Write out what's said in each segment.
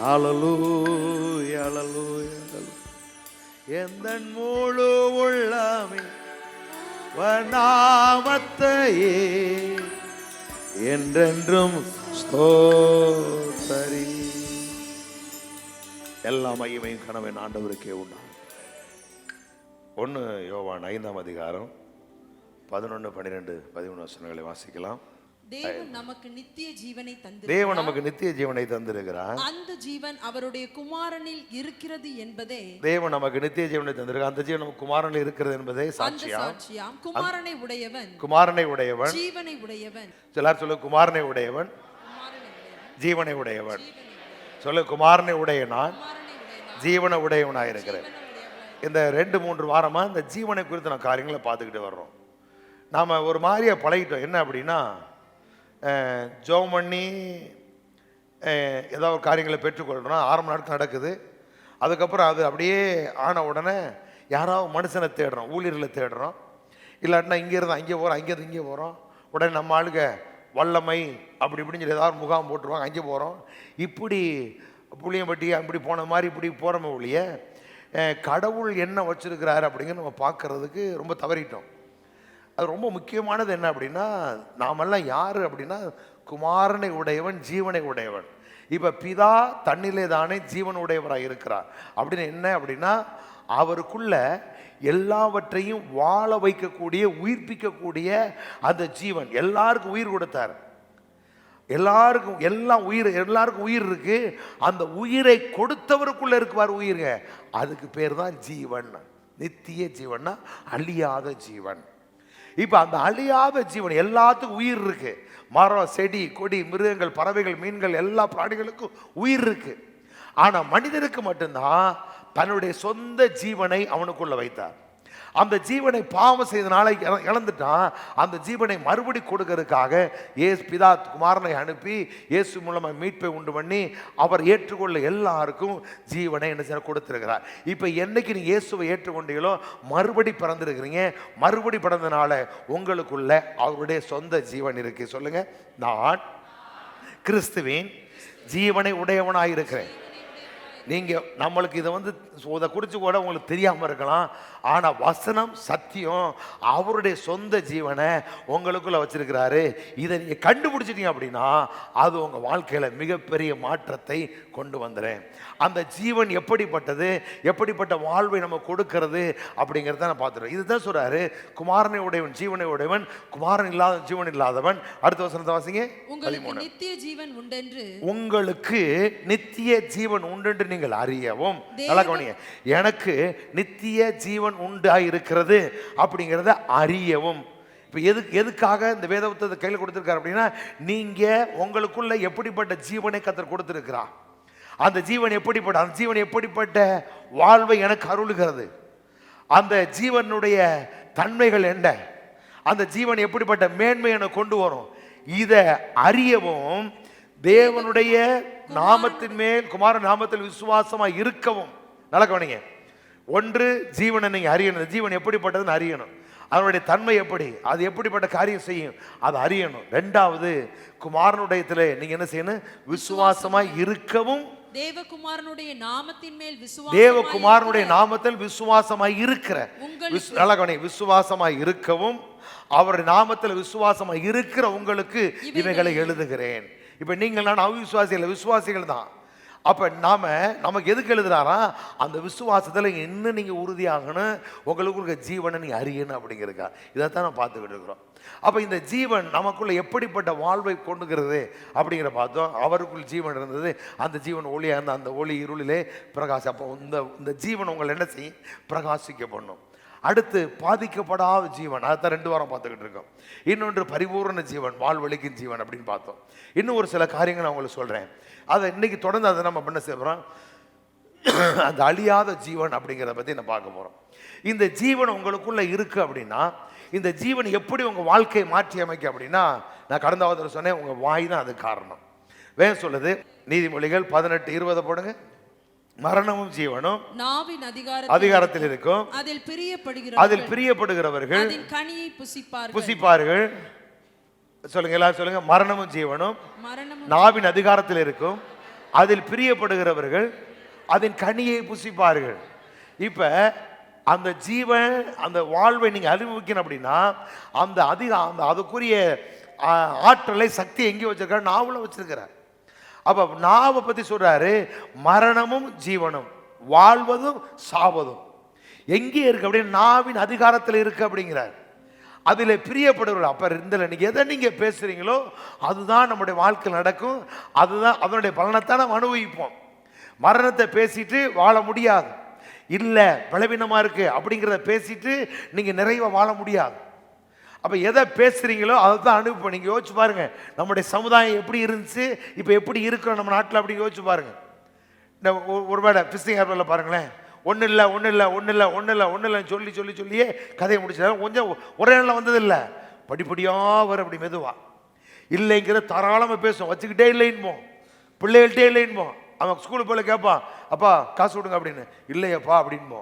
ஹல்லேலூயா ஹல்லேலூயா. எந்தன் முழு உள்ளமே நாமத்தையே என்றென்றும் ஸ்தோத்தரி. எல்லா மகிமையும் கனவின் ஆண்டவருக்கே உண்டாகும். 1 யோவான் 5ஆம் அதிகாரம் 11, 12, 13 வசனங்களை வாசிக்கலாம். தேவன் நமக்கு நித்திய ஜீவனை தந்திருக்கிறார். அந்த ஜீவன் அவருடைய குமாரனில் இருக்கிறது என்பதே. தேவன் நமக்கு நித்திய ஜீவனை தந்திருக்கிறார். அந்த ஜீவன் நமக்கு குமாரனில் இருக்கிறது என்பதே சாட்சியாம். குமாரனை உடையவன் ஜீவனை உடையவன். எல்லாரும் சொல்லு, குமாரனை உடையவன் ஜீவனை உடையவன். சொல்லு, குமாரனை உடைய நான் ஜீவனை உடையவனாக இருக்கிறேன். இந்த 2-3 வாரமா இந்த ஜீவனை குறித்து நான் காரியங்களை பார்த்துக்கிட்டு வர்றோம். நாம ஒரு மாதிரியா பழகிட்டோம். என்ன அப்படின்னா, ஜெபம் பண்ணி ஏதாவது ஒரு காரியங்களை பெற்றுக்கொள்கிறோம், ஆரம்ப நாட்கள் நடக்குது. அதுக்கப்புறம் அது அப்படியே ஆன உடனே யாராவது மனுஷனை தேடுறோம், ஊழியர்களை தேடுறோம். இல்லாட்டினா இங்கேருந்து அங்கே போகிறோம், அங்கேருந்து இங்கே போகிறோம். உடனே நம்ம ஆளுக வல்லமை அப்படி இப்படின்னு சொல்லி ஏதாவது முகாம் போட்டுருவாங்க, அங்கே போகிறோம். இப்படி புளியம்பட்டி அப்படி போன மாதிரி இப்படி போகிறோமே ஒழிய கடவுள் என்ன வச்சுருக்கிறாரு அப்படிங்கிற நம்ம பார்க்கறதுக்கு ரொம்ப தவறிட்டோம். அது ரொம்ப முக்கியமானது. என்ன அப்படின்னா, நாமெல்லாம் யார் அப்படின்னா, குமாரனை உடையவன் ஜீவனை உடையவன். இப்போ பிதா தன்னிலே தானே ஜீவன் உடையவராக இருக்கிறார். அப்படின்னு என்ன அப்படின்னா, அவருக்குள்ள எல்லாவற்றையும் வாழ வைக்கக்கூடிய உயிர்ப்பிக்கக்கூடிய அந்த ஜீவன் எல்லாருக்கும் உயிர் கொடுத்தார். எல்லாருக்கும் உயிர் இருக்கு. அந்த உயிரை கொடுத்தவருக்குள்ள இருக்குவார் உயிர்க. அதுக்கு பேர் தான் ஜீவன். நித்திய ஜீவன்னா அழியாத ஜீவன். இப்போ அந்த அழியாத ஜீவன் எல்லாத்துக்கும் உயிர் இருக்கு. மரம், செடி, கொடி, மிருகங்கள், பறவைகள், மீன்கள், எல்லா பிராணிகளுக்கும் உயிர் இருக்கு. ஆனா மனிதனுக்கு மட்டும்தான் தன்னுடைய சொந்த ஜீவனை அவனுக்குள்ள வைத்தார். அந்த ஜீவனை பாவம் செய்தனால இழந்துட்டான். அந்த ஜீவனை மறுபடி கொடுக்கறதுக்காக பிதா குமாரனை அனுப்பி இயேசு மூலமாக மீட்பை உண்டு பண்ணி அவர் ஏற்றுக்கொள்ள எல்லாருக்கும் ஜீவனை என்ன செய்ய கொடுத்துருக்கிறார். இப்போ என்னைக்கு நீ இயேசுவை ஏற்றுக்கொண்டீங்களோ மறுபடி பிறந்திருக்கிறீங்க. மறுபடி பிறந்தனால உங்களுக்குள்ள அவருடைய சொந்த ஜீவன் இருக்கு. சொல்லுங்க, நான் கிறிஸ்துவின் ஜீவனை உடையவனாயிருக்கிறேன். நீங்கள் நம்மளுக்கு இதை குறித்து கூட உங்களுக்கு தெரியாமல் இருக்கலாம். ஆனால் வசனம் சத்தியம். அவருடைய சொந்த ஜீவனை உங்களுக்குள்ள வச்சிருக்கிறாரு. இதை நீங்கள் கண்டுபிடிச்சிட்டீங்க அப்படின்னா அது உங்கள் வாழ்க்கையில் மிகப்பெரிய மாற்றத்தை கொண்டு வந்துடுறேன். அந்த ஜீவன் எப்படிப்பட்டது, எப்படிப்பட்ட வாழ்வை நம்ம கொடுக்கறது அப்படிங்கிறத நான் பார்த்துருவேன். இதுதான் சொல்றாரு, குமாரனை உடையவன் ஜீவனை உடையவன், குமாரன் இல்லாத ஜீவன் இல்லாதவன். அடுத்த வசனத்தை வாசிங்க. உங்களுக்கு நித்திய ஜீவன் உண்டென்று, உங்களுக்கு நித்திய ஜீவன் உண்டென்று நீங்கள் அறியவும். நல்லா கவனிங்க, எனக்கு நித்திய ஜீவன் உண்டாயிருக்கிறது அப்படிங்கிறத அறியவும். இப்போ எதுக்காக இந்த வேத புத்தகத்தை கையில் கொடுத்துருக்காரு அப்படின்னா, நீங்க உங்களுக்குள்ள எப்படிப்பட்ட ஜீவனை கர்த்தர் கொடுத்திருக்கிறார், அந்த ஜீவன் எப்படிப்பட்ட வாழ்வை எனக்கு அருளுகிறது, அந்த ஜீவனுடைய தன்மைகள் என்ன, அந்த ஜீவன் எப்படிப்பட்ட மேன்மை எனக்கு கொண்டு வரும், இதை அறியவும் தேவனுடைய நாமத்தின் மேல் குமாரன் நாமத்தில் விசுவாசமாக இருக்கவும். நல்லா கவனிங்க. ஒன்று, ஜீவனை நீங்க அறியணும். ஜீவன் எப்படிப்பட்டதுன்னு அறியணும். அதனுடைய தன்மை எப்படி, அது எப்படிப்பட்ட காரியம் செய்யும் அதை அறியணும். 2வது, குமாரனுடையத்தில் நீங்க என்ன செய்யணும், விசுவாசமாய் இருக்கவும். தேவகுமாரனுடைய நாமத்தில் விசுவாசமாய் இருக்கிற, நல்லா கவனிங்க, விசுவாசமாய் இருக்கவும் அவருடைய நாமத்தில் விசுவாசமாய் இருக்கிற உங்களுக்கு இவைகளை எழுதுகிறேன். இப்ப நீங்கள் நான் விசுவாசிகள் தான். அப்ப நமக்கு எதுக்கு எழுதுறாரா, அந்த விசுவாசத்துல இன்னும் நீங்க உறுதியாகணும், உங்களுக்கு ஜீவனை நீங்க அறியணும் அப்படிங்கிறக்கா. இதைத்தான் நான் பார்த்துக்கிட்டு இருக்கிறோம். அப்ப இந்த ஜீவன் நமக்குள்ள எப்படிப்பட்ட வாழ்வை கொண்டுகிறது அப்படிங்கிற பார்த்தோம். அவருக்குள் ஜீவன் இருந்தது, அந்த ஜீவன் ஒளியா இருந்த, அந்த ஒளி இருளிலே பிரகாசம். அப்போ இந்த ஜீவன் உங்களை என்ன செய்யும், பிரகாசிக்க பண்ணும். அடுத்து, பாதிக்கப்படாத ஜீவன், அதைத்தான் 2 வாரம் பார்த்துக்கிட்டு இருக்கோம். இன்னொன்று பரிபூர்ண ஜீவன், வாழ்வழிக்கும் ஜீவன் அப்படின்னு பார்த்தோம். இன்னும் ஒரு சில காரியங்கள் நான் உங்களுக்கு சொல்றேன். அதை இன்னைக்கு தொடர்ந்து அதை நம்ம பண்ண செய்கிறோம். அந்த அழியாத ஜீவன் அப்படிங்கிறத பற்றி நான் பார்க்க போகிறோம். இந்த ஜீவன் உங்களுக்குள்ள இருக்கு அப்படின்னா, இந்த ஜீவன் எப்படி உங்கள் வாழ்க்கையை மாற்றி அமைக்க அப்படின்னா, நான் கடந்த வாரத்தில் சொன்னேன், உங்கள் வாய் தான் அது காரணம். வேற சொல்லுது, நீதிமொழிகள் 18:20 போடுங்க. மரணமும் ஜீவனும் நாவின் அதிகாரத்தில் இருக்கும், அதில் பிரியப்படுகிறவர்கள் அதன் கனியை புசிப்பார்கள். சொல்லுங்க, எல்லாரும் சொல்லுங்க. மரணமும் ஜீவனும் நாவின் அதிகாரத்தில் இருக்கும், அதில் பிரியப்படுகிறவர்கள் அதன் கனியை புசிப்பார்கள். இப்ப அந்த ஜீவன் அந்த வாழ்வை நீங்க அனுபவிக்கணும் அப்படின்னா அந்த அதுக்குரிய ஆற்றலை சக்தி எங்கே வச்சிருக்காரு? நாவுல வச்சிருக்கிறார். அப்ப நாவை பத்தி சொல்றாரு, மரணமும் ஜீவனும் வாழ்வதும் சாவதும் எங்கே இருக்கு அப்படின்னு நாவின் அதிகாரத்தில் இருக்கு அப்படிங்கிறார். அதில் பிரியப்படுவர். அப்ப இருந்தல நீங்க எதை நீங்க பேசுறீங்களோ அதுதான் நம்முடைய வாழ்க்கை நடக்கும். அதுதான் அதனுடைய பலனைத்தான் நம்ம அனுபவிப்போம். மரணத்தை பேசிட்டு வாழ முடியாது. இல்ல பலவீனமா இருக்கு அப்படிங்கிறத பேசிட்டு நீங்க நிறைவா வாழ முடியாது. அப்ப எதை பேசுறீங்களோ அதை தான் அனுபவிப்போம். நீங்க யோசிச்சு பாருங்க, நம்முடைய சமுதாயம் எப்படி இருந்துச்சு, இப்ப எப்படி இருக்கிறோம் நம்ம நாட்டில் அப்படி யோசிச்சு பாருங்க. இந்த ஒருவேளை பிஸ்டிங் ஏர்ல பாருங்களேன், ஒன்றும் இல்லை ஒன்றும் இல்லை ஒன்றும் இல்லை ஒன்றும் இல்லை ஒன்றும் இல்லைன்னு சொல்லி சொல்லி சொல்லியே கதையை முடிச்சாலும் கொஞ்சம் ஒரே நாளில் வந்ததில்லை, படிப்படியாக வரும். அப்படி மெதுவா இல்லைங்கிற தாராளமாக பேசுவோம். வச்சுக்கிட்டே இல்லைன்னுமோ, பிள்ளைகள்கிட்டே இல்லைன்னுமோ. அவன் ஸ்கூலுக்கு போல கேட்பான், அப்பா காசு கொடுங்க அப்படின்னு, இல்லையப்பா அப்படின்போ.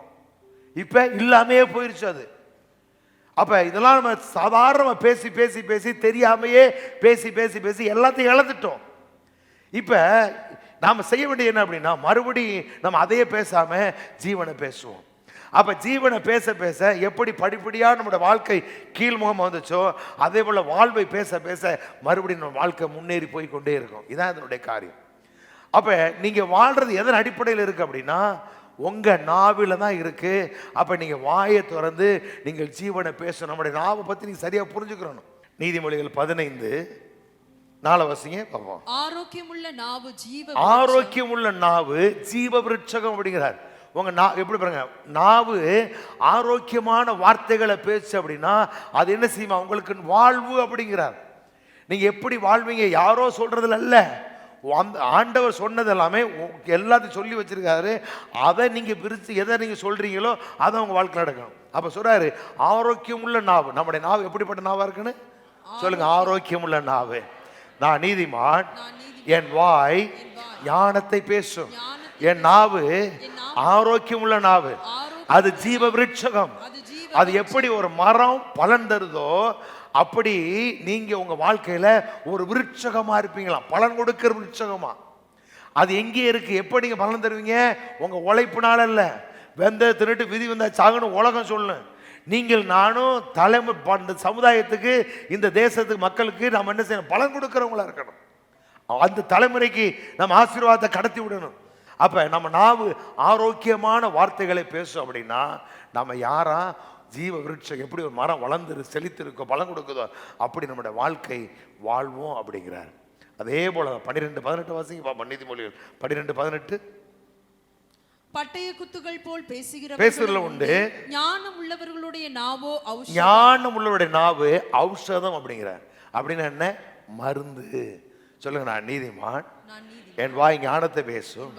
இப்போ இல்லாமே போயிருச்சு அது. அப்போ இதெல்லாம் நம்ம சாதாரணமாக பேசி பேசி பேசி தெரியாமையே பேசி பேசி பேசி எல்லாத்தையும் இழந்துட்டோம். இப்போ நாம் செய்ய வேண்டியது என்ன அப்படின்னா, மறுபடியும் நம்ம அதையே பேசாமல் ஜீவனை பேசுவோம். அப்போ ஜீவனை பேச பேச எப்படி படிப்படியாக நம்மளோட வாழ்க்கை கீழ்முகமாக வந்துச்சோ அதே போல் வாழ்வை பேச பேச மறுபடியும் நம்ம வாழ்க்கை முன்னேறி போய் கொண்டே இருக்கும். இதான் இதனுடைய காரியம். அப்போ நீங்கள் வாழ்கிறது எதன் அடிப்படையில் இருக்குது அப்படின்னா உங்கள் நாவில் தான் இருக்குது. அப்போ நீங்கள் வாயை திறந்து நீங்கள் ஜீவனை பேசணும். நம்முடைய நாவை பற்றி நீங்கள் சரியாக புரிஞ்சுக்கிறணும். நீதிமொழிகள் 15:4 வசிங்க பார்ப்போம். ஆரோக்கியமுள்ள நாவு ஜீவ ஆரோக்கியமுள்ள நாவு ஜீவ விருட்சகம் அப்படிங்கிறார். உங்க எப்படி பாருங்க, நாவு ஆரோக்கியமான வார்த்தைகளை பேசு அப்படின்னா அது என்ன செய்யுமா? உங்களுக்கு வாழ்வு அப்படிங்கிறார். நீங்க எப்படி வாழ்வீங்க யாரோ சொல்றதுல அல்ல, அந்த ஆண்டவர் சொன்னது எல்லாமே எல்லாத்தையும் சொல்லி வச்சிருக்காரு. அதை நீங்க பிரித்து எதை நீங்க சொல்றீங்களோ அதை உங்க வாழ்க்கை நடக்கணும். அப்ப சொல்றாரு ஆரோக்கியமுள்ள நாவு. நம்முடைய நாவு எப்படிப்பட்ட நாவா இருக்குன்னு சொல்லுங்க. ஆரோக்கியமுள்ள நாவு. நான் நீதிமான், என் வாய் ஞானத்தை பேசும். என் நாவு ஆரோக்கியமுள்ள நாவு, அது ஜீவ விருட்சகம். அது எப்படி ஒரு மரம் பலன் தருதோ அப்படி நீங்க உங்க வாழ்க்கையில ஒரு விருட்சகமா இருப்பீங்களாம், பலன் கொடுக்கிற விருட்சகமா. அது எங்கே இருக்கு? எப்படி நீங்க பலன் தருவீங்க? உங்க உழைப்புனால இல்ல. வெந்த தின்னுட்டு விதி வந்தா சாகணும் உலகம் சொல்லணும். நீங்கள் நானும் தலைமை இந்த சமுதாயத்துக்கு இந்த தேசத்துக்கு மக்களுக்கு நாம் என்ன செய்யணும்? பலன் கொடுக்கிறவங்களா இருக்கணும். அந்த தலைமுறைக்கு நம்ம ஆசீர்வாதத்தை கடத்தி விடணும். அப்ப நம்ம நாவு ஆரோக்கியமான வார்த்தைகளை பேசும் அப்படின்னா நம்ம யாரா ஜீவ விருட்சம் எப்படி ஒரு மரம் வளர்ந்து செழித்திருக்கோ பலன் கொடுக்குதோ அப்படி நம்முடைய வாழ்க்கை வாழ்வோம் அப்படிங்கிறார். அதே போல 12:18 வாசிங்க. நீதிமொழிகள் 12:18. பட்டய குத்துகள் போல் பேசுகிறல உண்டு, ஞானம் உள்ளவர்களுடைய நாவோ ஔஷதம். ஞானம் உள்ளவருடைய நாவு ஔஷதம் அப்படிங்கிறார். அப்படின்னா என்ன? மருந்து. சொல்லுங்க. நான் நீதிமான், என் வாய் ஞானத்தை பேசும்.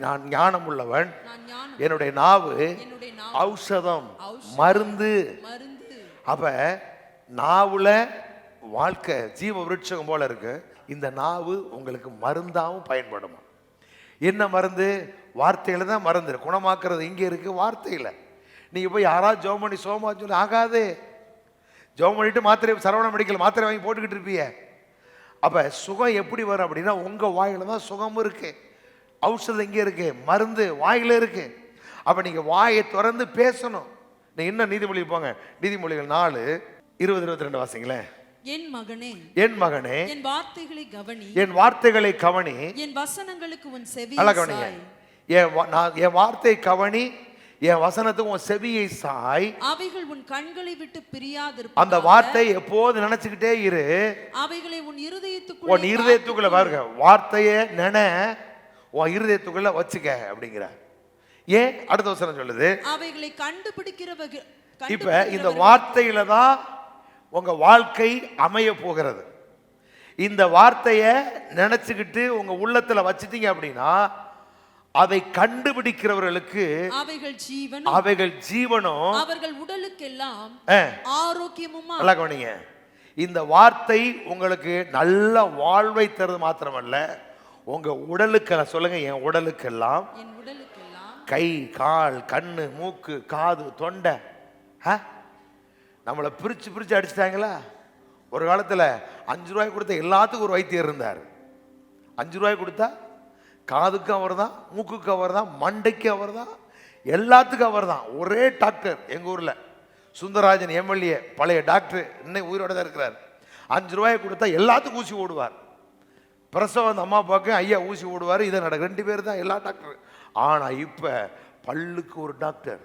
நான் ஞானம் உள்ளவன், என்னுடைய நாவு ஔஷதம், மருந்து. அப்ப நாவுல வாழ்க்கை ஜீவ விருட்சகம் போல இருக்கு. இந்த நாவு உங்களுக்கு மருந்தாவும் பயன்படுமா? என்ன மருந்து? வார்த்தையில தான் மருந்து. குணமாக்குறது இங்க இருக்கு, வார்த்தையில. நீங்க போய் யாராவது ஜோம் பண்ணி சோமா சொல்லி ஆகாது. ஜோம் பண்ணிட்டு மாத்திரை சரவண மெடிக்கல் மாத்திரை வாங்கி போட்டுக்கிட்டு இருப்பீங்க. அப்ப சுகம் எப்படி வரும் அப்படின்னா உங்க வாயில தான் சுகம் இருக்கு. ஔஷதம் எங்கே இருக்கு? மருந்து வாயில இருக்கு. அப்ப நீங்க வாயை திறந்து பேசணும். நீங்க என்ன நீதிமொழி போங்க. நீதிமொழிகள் 4:20-22 வாசிங்களேன். என் மகனே, என் மகனே, என் வார்த்தைகளை கவனி, என் வார்த்தைகளை கவனி, என் வசனங்களுக்கு உன் செவியை சாய். என் வார்த்தை கவனி, என் வசனத்துக்கு உன் செவியை சாய். அவைகள் உன் கண்களை விட்டு பிரியாதிரு. அந்த வார்த்தை எப்போது நினைச்சுக்கிட்டே இரு. அவைகளை உன் இருதயத்துக்குள்ள பாருங்க. வார்த்தையை நினை, உன் இருதயத்துக்குள்ள வச்சுக்க அப்படிங்கிற. ஏன்? அடுத்த வசனம் சொல்லுது அவைகளை கண்டுபிடிக்கிறவர்கள். இப்ப இந்த வார்த்தையில தான் உங்க வாழ்க்கை அமைய போகிறது. இந்த வார்த்தையை நினைச்சுக்கிட்டு உங்க உள்ளத்துல வச்சிட்டீங்க அப்படின்னா அதை கண்டுபிடிக்கிறவர்களுக்கு அவைகள் ஜீவனும் அவர்கள் உடலுக்கெல்லாம் ஆரோக்கியமுமா. நல்லா கவனிங்க. இந்த வார்த்தை உங்களுக்கு நல்ல வாழ்வை தருவது மாத்திரமல்ல, உங்க உடலுக்கு சொல்லுங்க, என் உடலுக்கெல்லாம், கை கால் கண்ணு மூக்கு காது தொண்டை. நம்மளை பிரிச்சு பிரிச்சு அடிச்சிட்டாங்களா? ஒரு காலத்துல 5 ரூபாய் கொடுத்த எல்லாத்துக்கும் ஒரு வைத்தியர் இருந்தார். 5 ரூபாய் கொடுத்தா காதுக்கு அவர் தான், மூக்குக்கு அவர் தான், மண்டைக்கு அவர் தான், எல்லாத்துக்கும் அவர் தான். ஒரே டாக்டர் எங்கள் ஊரில் சுந்தரராஜன் எம்எல்ஏ, பழைய டாக்டர், இன்னும் உயிரோட தான் இருக்கிறார். 5 ரூபாயை கொடுத்தா எல்லாத்துக்கும் ஊசி ஓடுவார். பிரசவம் அந்த அம்மா பார்க்க ஐயா ஊசி ஓடுவார். இதை நடக்க 2 பேர் தான் எல்லா டாக்டர். ஆனால் இப்போ பல்லுக்கு ஒரு டாக்டர்,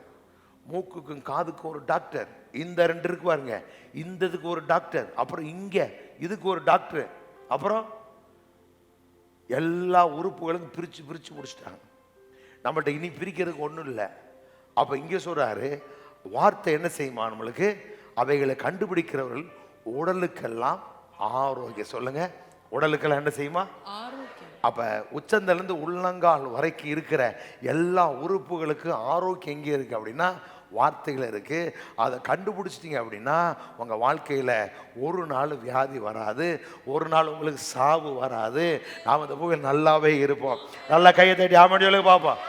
மூக்குக்கும் காதுக்கும் ஒரு டாக்டர், இந்த 2 இருக்கு பாருங்க, இந்த இதுக்கு ஒரு டாக்டர், அப்புறம் இங்கே இதுக்கு ஒரு டாக்டர், அப்புறம் எல்லா உறுப்புகளுக்கும் பிரித்து பிரித்து முடிச்சிட்டாங்க. நம்மகிட்ட இனி பிரிக்கிறதுக்கு ஒன்றும் இல்லை. அப்போ இங்கே சொல்கிறாரு, வார்த்தை என்ன செய்யுமா நம்மளுக்கு? அவைகளை கண்டுபிடிக்கிறவர்கள் உடலுக்கெல்லாம் ஆரோக்கியம். சொல்லுங்க, உடலுக்கெல்லாம் என்ன செய்யுமா? ஆரோக்கியம். அப்போ உச்சந்தலேருந்து உள்ளங்கால் வரைக்கும் இருக்கிற எல்லா உறுப்புகளுக்கும் ஆரோக்கியம் எங்கே இருக்குது அப்படின்னா வார்த்தைகள் இருக்குது. அதை கண்டுபிடிச்சிட்டிங்க அப்படின்னா உங்கள் வாழ்க்கையில் ஒரு நாள் வியாதி வராது, ஒரு நாள் உங்களுக்கு சாவு வராது. நாம் இந்த பூவில் நல்லாவே இருப்போம். நல்லா கையை தட்டி ஆமாடியோல பார்ப்போம்.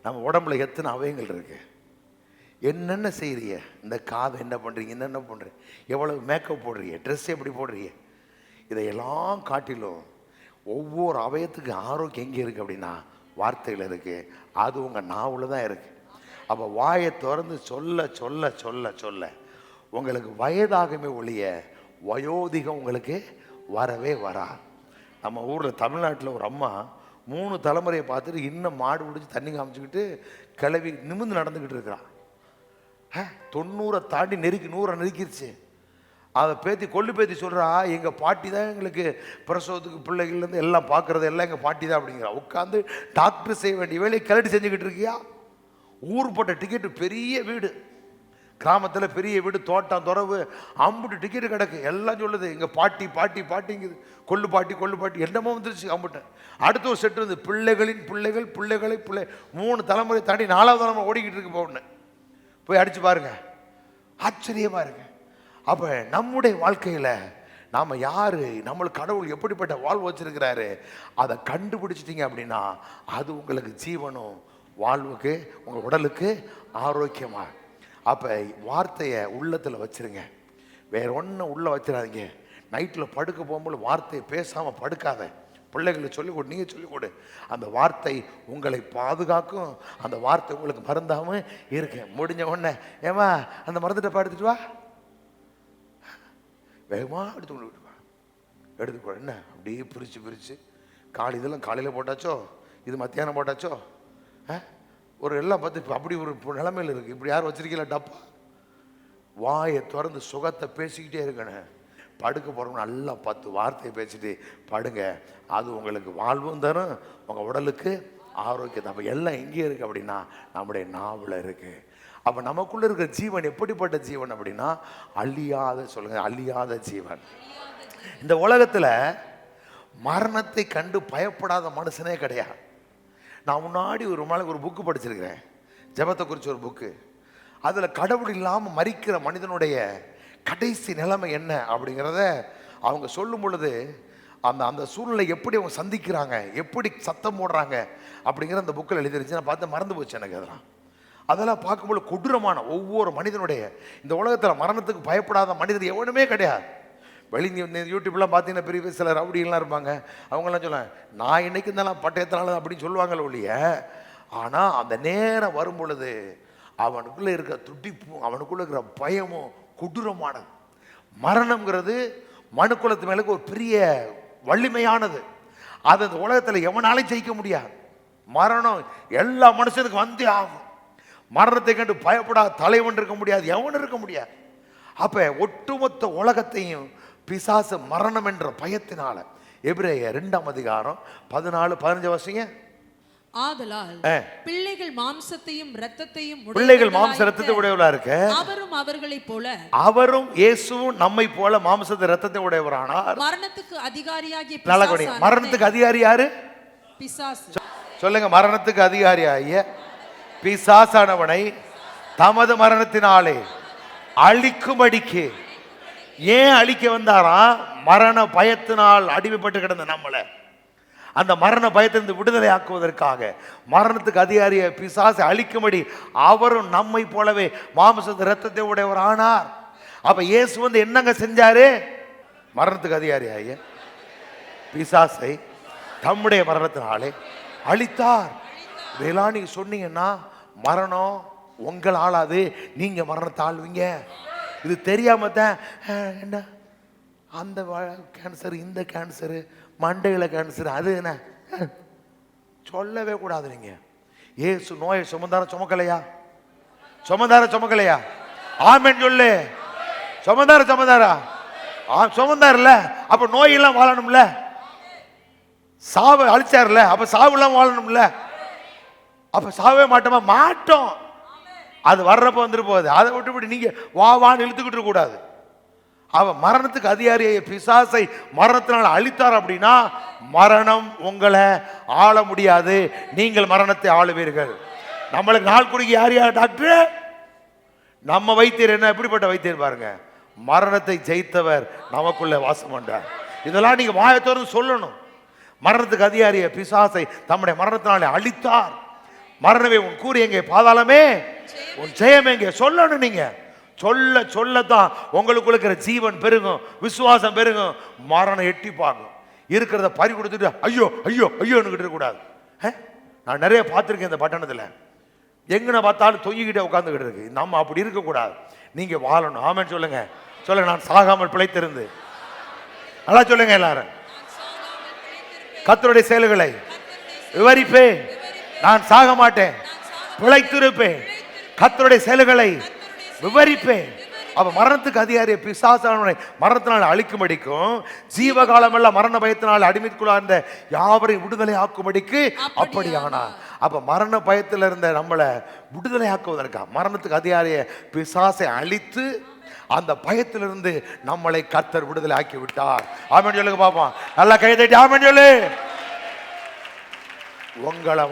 நம்ம உடம்புல எத்தனை அவயங்கள் இருக்குது, என்னென்ன செய்கிறீங்க, இந்த காதை என்ன பண்ணுறீங்க, என்னென்ன பண்ணுறீங்க, எவ்வளோ மேக்கப் போடுறீங்க, ட்ரெஸ் எப்படி போடுறீங்க, இதையெல்லாம் காட்டிலும் ஒவ்வொரு அவயத்துக்கு ஆரோக்கியம் எங்கே இருக்குது அப்படின்னா வார்த்தைகள் இருக்குது. அது உங்கள் நாவில் தான் இருக்குது. அப்போ வாயை திறந்து சொல்ல சொல்ல சொல்ல சொல்ல உங்களுக்கு வயதாகவே ஒழிய வயோதிகம் உங்களுக்கு வரவே வரா. நம்ம ஊரில் தமிழ்நாட்டில் ஒரு அம்மா 3 தலைமுறையை பார்த்துட்டு இன்னும் மாடு பிடிச்சி தண்ணி காமிச்சிக்கிட்டு கிளவி நிமிர்ந்து நடந்துக்கிட்டு இருக்கிறான். 90 தாண்டி நெருக்கி 100 நெருக்கிருச்சு. அதை பேத்தி கொள்ளு பேத்தி சொல்கிறா, எங்கள் பாட்டி தான் எங்களுக்கு பிரசவத்துக்கு பிள்ளைகள்லேருந்து எல்லாம் பார்க்குறது எல்லாம் எங்கள் பாட்டி தான் அப்படிங்கிறா. உட்காந்து டாக்டர் செய்ய வேண்டிய வேலையை கிளட்டி செஞ்சுக்கிட்டு இருக்கியா? ஊர் போட்ட டிக்கெட்டு, பெரிய வீடு, கிராமத்தில் பெரிய வீடு, தோட்டம் துறவு, அம்புட்டு டிக்கெட்டு கிடக்கு. எல்லாம் சொல்லுது எங்கள் பாட்டி பாட்டி பாட்டிங்குது, கொள்ளு பாட்டி கொள்ளு பாட்டி என்னமோ வந்துருச்சு அம்புட்டேன். அடுத்த ஒரு செட்டு வந்து பிள்ளைகளின் பிள்ளைகள் பிள்ளைகளை பிள்ளை 3 தலைமுறை தாண்டி 4வது தலைமுறை ஓடிக்கிட்டு இருக்கு. போன்னு போய் அடிச்சு பாருங்க, ஆச்சரியமாக இருக்கு. அப்போ நம்முடைய வாழ்க்கையில் நாம் யார், நம்மளுக்கு கடவுள் எப்படிப்பட்ட வாழ்வு வச்சிருக்கிறாரு, அதை கண்டுபிடிச்சிட்டிங்க அப்படின்னா அது உங்களுக்கு ஜீவனும் வாழ்வுக்கு, உங்கள் உடலுக்கு ஆரோக்கியமாக. அப்போ வார்த்தையை உள்ளத்தில் வச்சுருங்க, வேற ஒன்றும் உள்ளே வச்சிடாதீங்க. நைட்டில் படுக்க போகும்போது வார்த்தையை பேசாமல் படுக்காத. பிள்ளைகளுக்கு சொல்லிக் கொடு, நீங்கள் சொல்லிக் கொடு. அந்த வார்த்தை உங்களை பாதுகாக்கும், அந்த வார்த்தை உங்களுக்கு மருந்தாமல் இருக்கு. முடிஞ்ச உடனே ஏமா அந்த மருந்துட்ட எடுத்துட்டு வா, வேகமாக எடுத்து கொண்டு விட்டு வா, எடுத்துக்கோ. என்ன அப்படியே பிரித்து பிரித்து இதெல்லாம் காலையில் போட்டாச்சோ, இது மத்தியானம் போட்டாச்சோ, ஒரு எல்லாம் பார்த்து இப்போ அப்படி ஒரு நிலைமையில் இருக்குது. இப்படி யாரும் வச்சிருக்கீங்களா டப்பா? வாயை திறந்து சுகத்தை பேசிக்கிட்டே இருக்கணும். படுக்க போகிறவங்க நல்லா 10 வார்த்தையை பேசிட்டு படுங்க. அது உங்களுக்கு வாழ்வும் தரும், உங்கள் உடலுக்கு ஆரோக்கியத்தை. அப்போ எல்லாம் எங்கே இருக்குது அப்படின்னா நம்முடைய நாவில் இருக்குது. அப்போ நமக்குள்ளே இருக்கிற ஜீவன் எப்படிப்பட்ட ஜீவன் அப்படின்னா அழியாத, சொல்லுங்கள், அழியாத ஜீவன். இந்த உலகத்தில் மரணத்தை கண்டு பயப்படாத மனுஷனே கிடையாது. நான் முன்னாடி ஒரு நாளைக்கு ஒரு புக்கு படிச்சிருக்கிறேன், ஜெபத்தை குறித்து ஒரு புக்கு. அதில் கடவுள் இல்லாமல் மரிக்கிற மனிதனுடைய கடைசி நிலைமை என்ன அப்படிங்கிறத அவங்க சொல்லும் பொழுது அந்த சூழ்நிலை எப்படி அவங்க சந்திக்கிறாங்க, எப்படி சத்தம் போடுறாங்க அப்படிங்கிற அந்த புக்கில் எழுதிருச்சு. நான் பார்த்து மறந்து போச்சு எனக்கு. அதெல்லாம் பார்க்கும்போது கொடூரமான ஒவ்வொரு மனிதனுடைய, இந்த உலகத்தில் மரணத்துக்கு பயப்படாத மனிதர் எவனுமே கிடையாது. யூடியூப்லாம் பார்த்தீங்கன்னா பெரிய சில ரவுடிகள்லாம் இருப்பாங்க. அவங்கெல்லாம் சொல்லுவாங்க, நான் இன்னைக்கு இருந்தாலும் பட்டயத்தினால அப்படின்னு சொல்லுவாங்களே ஒழிய, ஆனால் அந்த நேரம் வரும் பொழுது அவனுக்குள்ளே இருக்கிற துடிப்பும் அவனுக்குள்ளே இருக்கிற பயமும் கொடூரமானது. மரணம்ங்கிறது மனுக்குலத்து மேலுக்கு ஒரு பெரிய வலிமையானது. அது அந்த உலகத்தில் எவனாலையும் ஜெயிக்க முடியாது. மரணம் எல்லா மனுஷனுக்கும் வந்தே ஆகும். மரணத்தை கண்டு பயப்படாத தலைவன் இருக்க முடியாது, எவன் இருக்க முடியாது. அப்போ ஒட்டுமொத்த உலகத்தையும் பிசாசு மரணம் என்ற பயத்தினால, எபிரேயர் 2ஆம் அதிகாரம் 14-15 வருஷங்க. ஆதலால் பிள்ளைகள் மாம்சத்தையும் இரத்தத்தையும் பிள்ளைகள் மாம்ச இரத்தத்தை உடையவரா இருக்க, அவரும் அவர்களைப் போல, அவரும் இயேசுவும் நம்மை போல மாம்சத்தை இரத்தத்தை உடையவரானார். மரணத்துக்கு அதிகாரியாகிய பிசாசு. மரணத்துக்கு அதிகாரி யாரு? பிசாசு. சொல்லுங்க, மரணத்துக்கு அதிகாரியாகிய பிசாசானவனை தமது மரணத்தினாலே அழிக்கும்படிக்கு. ஏன் அழிக்க வந்தாரா? மரண பயத்தினால் அடிமைப்பட்டு கிடந்த நம்மளை அந்த மரண பயத்திலிருந்து விடுதலை ஆக்குவதற்காக மரணத்துக்கு அதிகாரிய பிசாசை அழிக்கும்படி அவரும் நம்மை போலவே மாம்சத்து இரத்தத்தை உடையவர் ஆனார். அப்ப இயேசு என்னங்க செஞ்சாரு? மரணத்துக்கு அதிகாரியாகிய பிசாசை தம்முடைய மரணத்தினாலே அழித்தார். இதெல்லாம் நீங்க சொன்னீங்கன்னா மரணம் உங்கள் ஆளாது, நீங்க மரணத்தை ஆள்வீங்க. இது தெரியாம தான் என்ன அந்த கேன்சர், இந்த கேன்சரு, மண்டையில கேன்சர், அது என்ன சொல்லவே கூடாது. நீங்க ஏசு நோயை சுமக்கலையா? சுமக்கலையா? ஆமென் சொல்லு. சுமந்தாரா? சுமந்தார்ல, அப்ப நோயெல்லாம் வாழணும்ல. சாவை அழிச்சார்ல, அப்ப சாவு எல்லாம் வாழணும்ல. அப்ப சாவே மாட்டோம். அது வர்றப்ப வந்துட்டு போகுது. அதை விட்டு நீங்க வான்னு இழுத்துக்கிட்டு கூடாது. அவன் மரணத்துக்கு அதிகாரியை பிசாசை மரணத்தினால் அழித்தார் அப்படின்னா மரணம் உங்களை ஆள முடியாது, நீங்கள் மரணத்தை ஆளுவீர்கள். நம்மளுக்கு நாள் குடிக்க யார் டாக்டர்? நம்ம வைத்தியர் என்ன எப்படிப்பட்ட வைத்தியர் பாருங்க. மரணத்தை ஜெயித்தவர் நமக்குள்ள வாசம் பண்றார். இதெல்லாம் நீங்க வாயத்தோடு சொல்லணும். மரணத்துக்கு அதிகாரியை பிசாசை தம்முடைய மரணத்தினாலே அழித்தார். மரணமே உன் கூறி எங்கே, பாதாளமே உன் ஜெயம் எங்கே சொல்லணும். நீங்க சொல்லத்தான் உங்களுக்குள்ள இருக்கிற ஜீவன் பெருகும், விசுவாசம் பெருகும், மரணம் எட்டி பார்க்கும். இருக்கிறத பறி கொடுத்துட்டு ஐயோ ஐயோ ஐயோன்னு இருக்கக்கூடாது. நான் நிறைய பார்த்துருக்கேன் இந்த பட்டணத்தில். எங்கன பார்த்தாலும் தொங்கிக்கிட்டே உட்காந்துக்கிட்டு இருக்கு. நம்ம அப்படி இருக்கக்கூடாது. நீங்க வாழணும். ஆமென் சொல்லுங்க. நான் சாகாமல் பிழைத்திருந்து. நல்லா சொல்லுங்க எல்லாரும். கர்த்தருடைய செயல்களை விவரிப்பேன், நான் சாக மாட்டேன், பிழைத்திருப்பேன். கர்த்தருடைய செயல்களை விவரிப்பேன். அப்ப மரணத்துக்கு அதிகாரிய பிசாசானவனை மரணத்தினால் அழிக்கும்படிக்கும், ஜீவகாலம் எல்லாம் மரண பயத்தினால் அடிமைக்குள்ளார்ந்த யாவரையும் விடுதலை ஆக்கும்படிக்கு அப்படியானா. அப்ப மரண பயத்தில் இருந்த நம்மளை விடுதலை ஆக்குவதற்கா மரணத்துக்கு அதிகாரிய பிசாசை அழித்து அந்த பயத்திலிருந்து நம்மளை கர்த்தர் விடுதலை ஆக்கி விட்டார். ஆமென் சொல்லுங்க பாப்போம். நல்லா கை தட்டி ஆமென் சொல்லு. உங்களை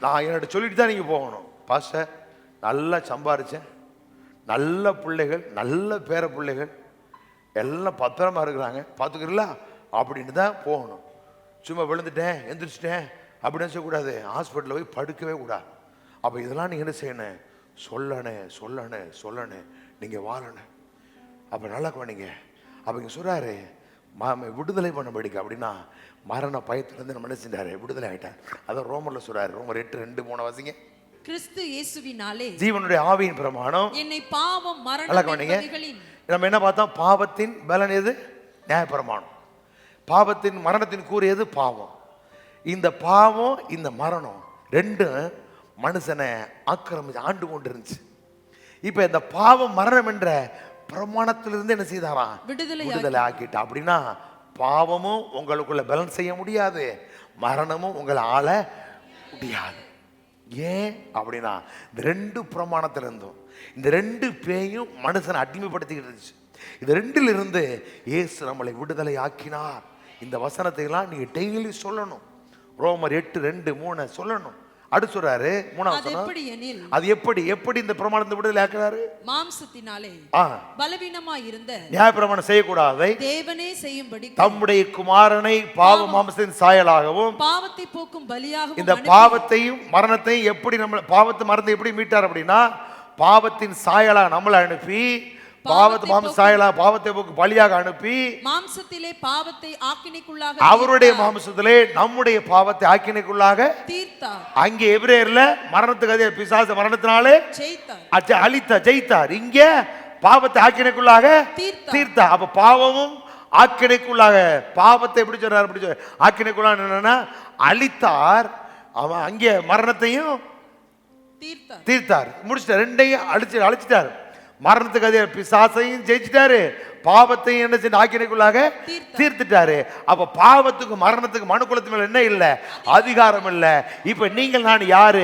நான் என்னோட சொல்லிட்டு தான் நீங்க போகணும். பாஸ்டர் நல்லா சம்பாரிச்சேன், நல்ல பிள்ளைகள், நல்ல பேர பிள்ளைகள் எல்லாம் பத்திரமா இருக்கிறாங்க, பார்த்துக்கிறீங்களா அப்படின்னு தான் போகணும். சும்மா விழுந்துட்டேன் எந்திரிச்சிட்டேன் அப்படின்னு சொல்லக்கூடாது. ஹாஸ்பிட்டலில் போய் படுக்கவே கூடாது. அப்போ இதெல்லாம் நீங்கள் என்ன செய்யணும்? சொல்லணும் நீங்கள் வாழணும். அப்போ நல்லா கவனிங்க. அப்போ இங்கே சொல்கிறாரு விடுதலை பண்ணபடிக்க அப்படின்னா மரண பயத்திலிருந்து நம்ம என்ன செஞ்சாரு? விடுதலை ஆகிட்டார். அதான் ரோமரில் சொல்கிறாரு. ரோமர் 8:2-3 வாசிங்க. கிறிஸ்து இயேசுவினாலே ஜீவனுடைய ஆவியின் பிரமாணம் என்னை பாவம் மரணம். நம்ம என்ன பார்த்தோம்? பாவத்தின் பலன் எது? நியாயப்பிரமாணம். பாவத்தின் மரணத்தின் கூறியது பாவம். இந்த பாவம் இந்த மரணம் ரெண்டும் மனுஷனை ஆக்கிரமிச்சு ஆண்டு கொண்டு இருந்துச்சு. இப்ப இந்த பாவம் மரணம் என்ற பிரமாணத்திலிருந்து என்ன செய்தாராம்? விடுதலை ஆக்கிட்டா. அப்படின்னா பாவமும் உங்களுக்குள்ள பலன் செய்ய முடியாது, மரணமும் உங்களை ஆள முடியாது. ஏன் அப்படின்னா இந்த 2 பிரமாணத்துல இருந்தும் இந்த 2 பேயும் மனுஷனை அடிமைப்படுத்திக்கிட்டு இருந்துச்சு. இந்த 2ல் இருந்து இயேசு நம்மளை விடுதலை ஆக்கினார். இந்த வசனத்தை எல்லாம் நீங்க டெய்லி சொல்லணும். ரோமர் 8:2-3 சொல்லணும். அடுத்து சொல்றாரு 3 அது எப்படி இந்த பிரமாணத்தை விடுதலை ஆக்குறாரு? மாம்சத்தினாலே பலவீனமாய் இருந்த நியாயப்பிரமாணம் செய்யக்கூடாதை தேவனே செய்யும்படி தம்முடைய குமாரனை பாவ மாம்சத்தின் சாயலாகவும் பாவத்தை போக்கும் பலியாகவும் இந்த பாவத்தையும் மரணத்தையும் எப்படி நம்ம பாவத்தை மரணத்தை எப்படி மீட்டார் அப்படின்னா பாவத்தின் சாயலா நம்மளை அனுப்பி பாவத்தை போக்கு பலியாக அனுப்பி மாம்சத்திலே பாவத்தை ஆக்கினைக்குள்ளாக அவருடைய மாம்சத்திலே நம்முடைய பாவத்தை ஆக்கினைக்குள்ளாக தீர்த்தார். அங்கே எபிரேயர்ல மரணத்துக்கு அதே பிசாசு மரணத்தினாலே ஜெயித்தார். இங்க பாவத்தை ஆக்கினைக்குள்ளாக தீர்த்தார். அப்ப பாவமும் ஆக்கினைக்குள்ளாக பாவத்தை எப்படி சொல்றாரு? அப்படி சொல்ற ஆக்கினைக்குள்ளாக என்னன்னா அழித்தார். அவன் அங்கே மரணத்தையும் தீர்த்தார். முடிச்சிட்டார். ரெண்டையும் அழிச்சிட்டார். மரணத்துக்கு அதே பிசாசையும் ஜெயிச்சிட்டாரு, பாவத்தையும் என்ன செய்ய ஆக்கினைக்குள்ளாக தீர்த்துட்டாரு. அப்ப பாவத்துக்கு மரணத்துக்கு மனுக்குலத்து மேல என்ன இல்லை? அதிகாரம் இல்லை. இப்ப நீங்கள் நான் யாரு?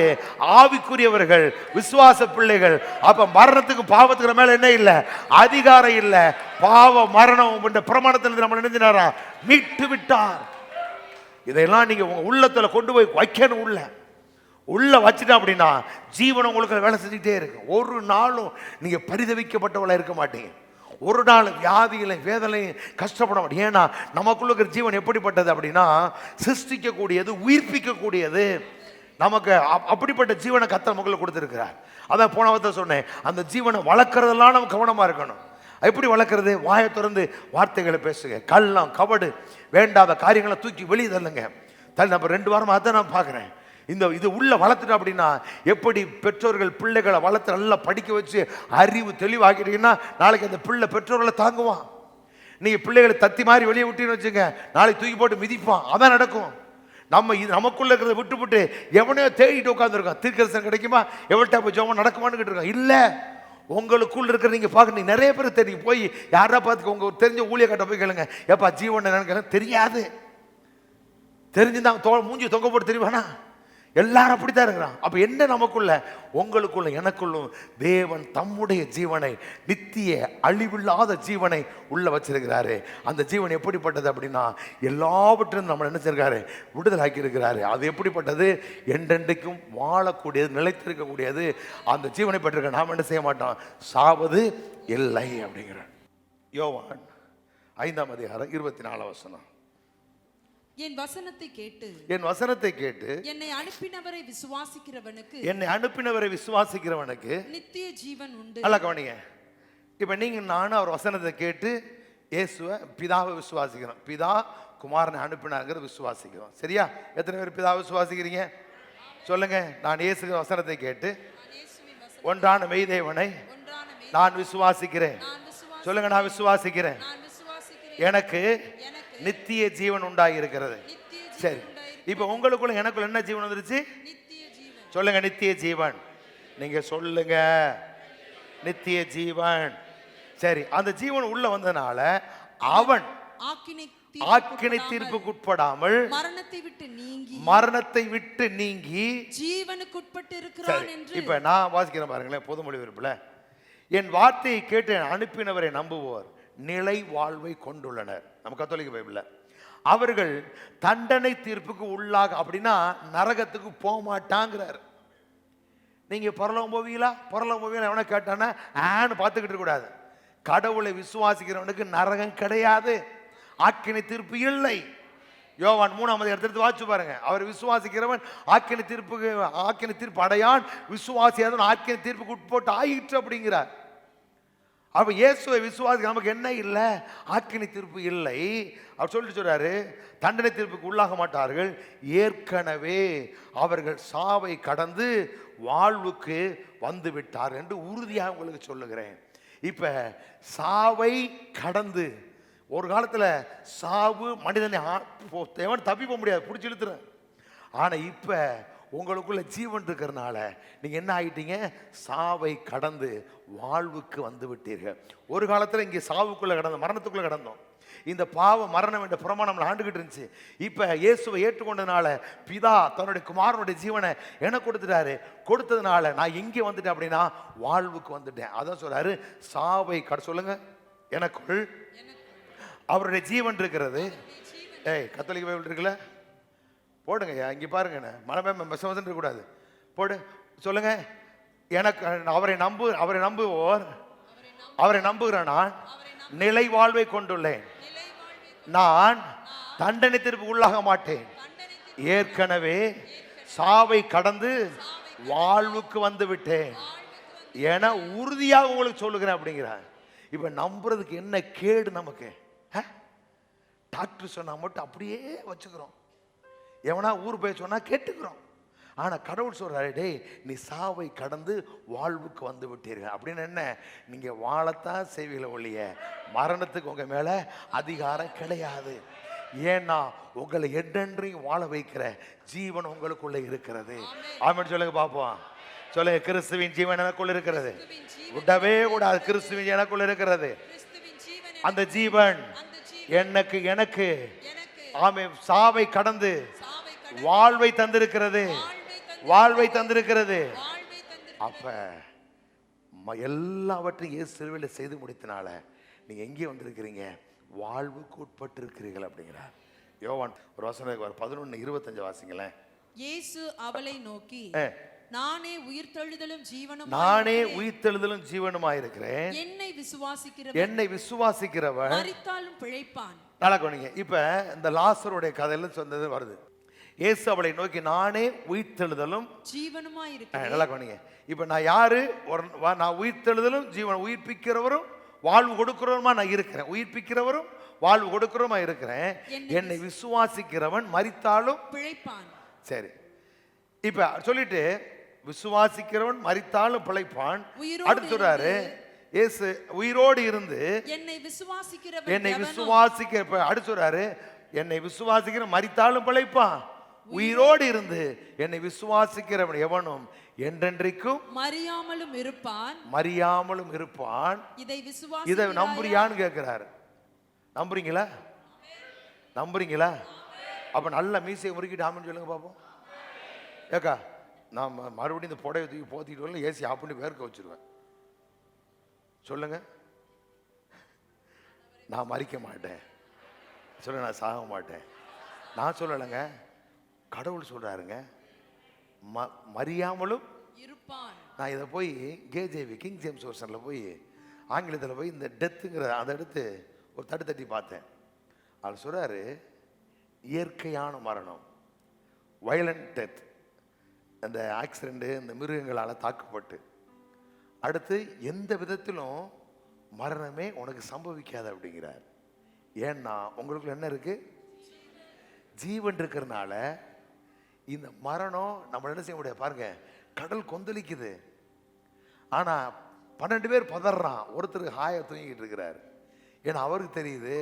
ஆவிக்குரியவர்கள், விசுவாச பிள்ளைகள். அப்ப மரணத்துக்கு பாவத்துக்கு மேல என்ன இல்லை? அதிகாரம் இல்லை. பாவ மரணம் என்ற பிரமாணத்தில் நம்ம நினைஞ்சினாரா மீட்டு விட்டார். இதெல்லாம் நீங்க உங்க உள்ளத்துல கொண்டு போய் வைக்கணும். உள்ள வச்சுட்டா அப்படின்னா ஜீவனம் உங்களுக்கு வேலை செஞ்சுக்கிட்டே இருக்கு. ஒரு நாளும் நீங்க பரிதவிக்கப்பட்டவளா இருக்க மாட்டீங்க. ஒரு நாள் வியாதிகளையும் வேதனையும் கஷ்டப்பட மாட்டீங்க. ஏன்னா நமக்குள்ள இருக்கிற ஜீவன் எப்படிப்பட்டது அப்படின்னா சிருஷ்டிக்கக்கூடியது, உயிர்ப்பிக்கக்கூடியது. நமக்கு அப்படிப்பட்ட ஜீவனை கர்த்தர் நமக்குள்ள கொடுத்துருக்கிறார். அதான் போன வாரத்தை சொன்னேன், அந்த ஜீவனை வளர்க்கறதெல்லாம் நம்ம கவனமா இருக்கணும். எப்படி வளர்க்கறது? வாயை திறந்து வார்த்தைகளை பேசுங்க. கள்ளம் கபடு வேண்டாத காரியங்களை தூக்கி வெளியே தள்ளுங்க. நம்ம 2 வாரமாக தான் நான் பார்க்குறேன். இது உள்ள வளர்த்துட்டோம் அப்படின்னா, எப்படி பெற்றோர்கள் பிள்ளைகளை வளர்த்து நல்லா படிக்க வச்சு அறிவு தெளிவாக்கிட்டீங்கன்னா, நாளைக்கு அந்த பிள்ளை பெற்றோர்களை தாங்குவான். நீங்கள் பிள்ளைகளை தத்தி மாதிரி வெளியே விட்டுன்னு வச்சுங்க, நாளைக்கு தூக்கி போட்டு மிதிப்பான். அதான் நடக்கும். நமக்குள்ள இருக்கிறத விட்டு எவனையோ தேடிட்டு உட்காந்துருக்கான். தீர்க்கதரிசனம் கிடைக்குமா, எவள்கிட்ட போய் ஜெபம் நடக்குமான்னு இருக்கான். இல்லை, உங்களுக்குள்ள இருக்கிற நீங்க பார்க்க. நீங்க நிறைய பேர் தெரியும், போய் யாரா பார்த்துக்க, உங்க தெரிஞ்ச ஊழியக்காட்ட போய் கேளுங்க, ஏப்பா ஜீவன் என்னன்னு தெரியாது. தெரிஞ்சுதான் மூஞ்சி தொங்க போட்டு தெரியுவானா? எல்லாரும் அப்படித்தான் இருக்கிறான். அப்ப என்ன நமக்குள்ள, உங்களுக்குள்ள எனக்குள்ளும் தேவன் தம்முடைய ஜீவனை, நித்திய அழிவில்லாத ஜீவனை உள்ள வச்சிருக்கிறாரு. அந்த ஜீவன் எப்படிப்பட்டது அப்படின்னா, எல்லாவற்றிலும் நம்ம என்ன செய்யிருக்காரு, விடுதலாக்கி இருக்கிறாரு. அது எப்படிப்பட்டது? என்றென்றைக்கும் வாழக்கூடியது, நிலைத்திருக்கக்கூடியது. அந்த ஜீவனை பெற்றிருக்க நாம் என்ன செய்ய மாட்டோம், சாவது இல்லை அப்படிங்கிறார். யோவான் 5ஆம் அதிகாரம் 24ஆம் வசனம். என் வசனத்தை கேட்டு என்னை அனுப்பினவரை விசுவாசிக்கிறவனுக்கு நித்திய ஜீவன் உண்டு. நல்லா கவனிங்க. இப்ப நீங்க நானும் அவர் வசனத்தை கேட்டு இயேசுவை பிதாவை விசுவாசிக்கிறோம். பிதா குமாரனை அனுப்பினாங்கிற விசுவாசிக்கிறோம். சரியா? எத்தனை பேர் பிதாவை விசுவாசிக்கிறீங்க? சொல்லுங்க. நான் இயேசு வசனத்தை கேட்டு ஒன்றான மெய்தேவனை நான் விசுவாசிக்கிறேன். சொல்லுங்க, நான் விசுவாசிக்கிறேன். எனக்கு நித்திய ஜீவன் உண்டாகி இருக்கிறது. சரி, இப்ப உங்களுக்குள்ள எனக்குள்ள என்ன ஜீவன் வந்துருச்சு? சொல்லுங்க, நித்திய ஜீவன். நீங்க சொல்லுங்க, நித்திய ஜீவன். சரி, அந்த ஜீவன் உள்ள வந்தனால அவன் ஆக்கினை தீர்ப்புக்கு உட்படாமல் மரணத்தை விட்டு நீங்கி ஜீவனுக்கு உட்பட்டு இருக்கிறான் என்று. இப்ப நான் வாசிக்கிறேன் பாருங்களேன், பொதுமொழி விருப்பல, என் வார்த்தையை கேட்டு அனுப்பினவரை நம்புவோர் நிலை வாழ்வை கொண்டுள்ளனர். நம்ம கத்தோலிக்க பைபிள்ல அவர்கள் தண்டனை தீர்ப்புக்கு உள்ளாக, அப்படின்னா நரகத்துக்கு போக மாட்டாங்கிறார். நீங்க பரலோகம் போவீங்களா? பரலோகம் போவீங்களா? எவனை கேட்டானா ஆன்னு பார்த்துக்கிட்டு இருக்க கூடாது. கடவுளை விசுவாசிக்கிறவனுக்கு நரகம் கிடையாது, ஆக்கினை தீர்ப்பு இல்லை. யோவான் 3ஆம் அதிகாரத்தை எடுத்து வாசிச்சு பாருங்க. அவர் விசுவாசிக்கிறவன் ஆக்கினை தீர்ப்பு அடையான், விசுவாசியாதவன் ஆக்கினை தீர்ப்புக்கு உட்பட்டு ஆயிற்று அப்படிங்கிறார். அப்ப இயேசுவை விசுவாசிக்க நமக்கு என்ன இல்லை? ஆக்கினை தீர்ப்பு இல்லை. அவர் சொல்லிட்டு சொல்றாரு, தண்டனை தீர்ப்புக்கு உள்ளாக மாட்டார்கள், ஏற்கனவே அவர்கள் சாவை கடந்து வாழ்வுக்கு வந்து விட்டார் என்று உறுதியாக உங்களுக்கு சொல்லுகிறேன். இப்ப சாவை கடந்து, ஒரு காலத்துல சாவு மனிதனை தப்பி போக முடியாது, பிடிச்சி இழுத்துற. ஆனா இப்ப உங்களுக்குள்ள ஜீவன் இருக்கிறனால நீங்க என்ன ஆயிட்டீங்க? சாவை கடந்து வாழ்வுக்கு வந்து விட்டீர்கள். ஒரு காலத்துல இங்க சாவுக்குள்ள கடந்தோம், மரணத்துக்குள்ள கடந்தோம். இந்த பாவ மரணம் என்ற பிரமாணம் நம்மளை ஆண்டுகிட்டு இருந்துச்சு. இப்ப இயேசுவை ஏற்றுக்கொண்டதுனால பிதா தன்னுடைய குமாரனுடைய ஜீவனை எனக்கு கொடுத்ததுனால நான் எங்கே வந்துட்டேன் அப்படின்னா வாழ்வுக்கு வந்துட்டேன். அதான் சொல்றாரு, சாவை சொல்லுங்க, எனக்குள் அவருடைய ஜீவன் இருக்கிறது. கத்தோலிக்க பைபிள் இருக்குல்ல, போடுங்க. இங்க பாருங்க, மனமே இருக்கக்கூடாது. போடு, சொல்லுங்க. எனக்கு அவரை நம்புவோர், அவரை நம்புகிற நான் நிலை வாழ்வை கொண்டுள்ளேன். நான் தண்டனை தீர்ப்பு உள்ளாக மாட்டேன், ஏற்கனவே சாவை கடந்து வாழ்வுக்கு வந்து விட்டேன் என உறுதியாக உங்களுக்கு சொல்லுகிறேன் அப்படிங்கிறார். இப்ப நம்புறதுக்கு என்ன கேடு நமக்கு? டாக்டர் சொன்னா மட்டும் அப்படியே வச்சுக்கிறோம், எவனா ஊர் போய் சொன்னா கேட்டுக்கிறோம். ஆனா கடவுள் சொல்றாரு, டேய் நீ சாவை கடந்து வாழ்வுக்கு வந்து விட்டீர்கள். அப்படின்னு என்ன? நீங்க வாழத்தான் செய்வீங்கள ஒழிய மரணத்துக்கு உங்க மேல அதிகாரம் கிடையாது. ஏன்னா உங்களை என்றென்றையும் வாழ வைக்கிற ஜீவன் உங்களுக்குள்ள இருக்கிறது. ஆமென் சொல்லுங்க பாப்போம். சொல்லுங்க, கிறிஸ்துவின் ஜீவன் எனக்குள்ள இருக்கிறது. விடவே கூடாது, கிறிஸ்துவின் எனக்குள்ள இருக்கிறது. அந்த ஜீவன் எனக்கு ஆமே சாவை கடந்து வாழ்வை தந்திருக்கிறது, வாழ்வை தந்திருக்கிறது. அப்ப எல்லாவற்றையும் இயேசு சிலுவையில் செய்து முடித்தனால நீங்க எங்கே வந்திருக்கிறீங்க? வாழ்வுக்கு உட்பட்டு இருக்கிறீர்கள் அப்படிங்கிறார். யோவான் ஒரு வசனம் 11:25 வாசிங்களேன். இயேசு அவளை நோக்கி, நானே உயிர்த்தெழுதலும் ஜீவனுமாயிருக்கிறேன், என்னை விசுவாசிக்கிறவன் மரித்தாலும் பிழைப்பான். நல்லா கவனிங்க. இப்ப இந்த லாசருடைய கதையில சொன்னது வருது. இயேசு அவளை நோக்கி, நானே உயிர்த்தெழுதலும் ஜீவனுமாயிருக்கிறேன். நல்லா கவனிங்க. இப்ப நான் யாரு? நான் உயிர்த்தெழுதலும் ஜீவன், உயிர்ப்பிக்கிறவரும் வாழ்வு கொடுக்கிறவருமா நான் இருக்கிறேன், உயிர்ப்பிக்கிறவரும் வாழ்வு கொடுக்கிறவருமா இருக்கிறேன். என்னை விசுவாசிக்கிறவன் மரித்தாலும் பிழைப்பான். சரி, இப்ப சொல்லிட்டு விசுவாசிக்கிறவன் மரித்தாலும் பிழைப்பான். அடுத்து சொல்றாரு இயேசு உயிரோடு இருந்து என்னை விசுவாசிக்கிறவன் அடுத்து சொல்றாரு என்னை விசுவாசிக்கிற மரித்தாலும் பிழைப்பான். உயிரோடு இருந்து என்னை விசுவாசிக்கிறவன் எவனும் என்றென்றைக்கும் மறியாமலும் இருப்பான். இதை நம்புறியான்னு கேட்கிறாரு. நம்புறீங்களா? அப்ப நல்ல மீசையை முறுக்கிட்டு ஆமென்னு சொல்லுங்க பாப்போம். ஏக்கா நான் மறுபடியும் இந்த புடவை தூக்கி போத்திட்டு வரல, ஏசி ஆஃப் பண்ணி வேர்க்க வச்சிருவேன். சொல்லுங்க. நான் மறிக்க மாட்டேன், சொல்ல நான் சாக மாட்டேன். நான் சொல்லலைங்க, கடவுள் சொல்றாருங்க, மறியாமலும் இருப்பான். நான் இதை போய் கேஜேவி கிங் ஜேம்ஸ் வெர்ஷன்ல போய் ஆங்கிலத்தில் போய் இந்த டெத்துங்கிற அதை எடுத்து ஒரு தட்டி பார்த்தேன். அவர் சொல்றாரு இயற்கையான மரணம், வயலண்ட் டெத், அந்த ஆக்சிடென்ட், இந்த மிருகங்களால் தாக்கப்பட்டு அடுத்து எந்த விதத்திலும் மரணமே உனக்கு சம்பவிக்காது அப்படிங்கிறார். ஏன்னா உங்களுக்குள்ள என்ன இருக்கு? ஜீவன் இருக்கிறதுனால இந்த மரணம் நம்ம என்ன செய்ய முடியாது. பாருங்க, கடல் கொந்தளிக்குது, ஆனா 12 பேர் பதறான், ஒருத்தர் ஹாயா தூங்கிட்டு இருக்கிறார். ஏன்னா அவருக்கு தெரியுது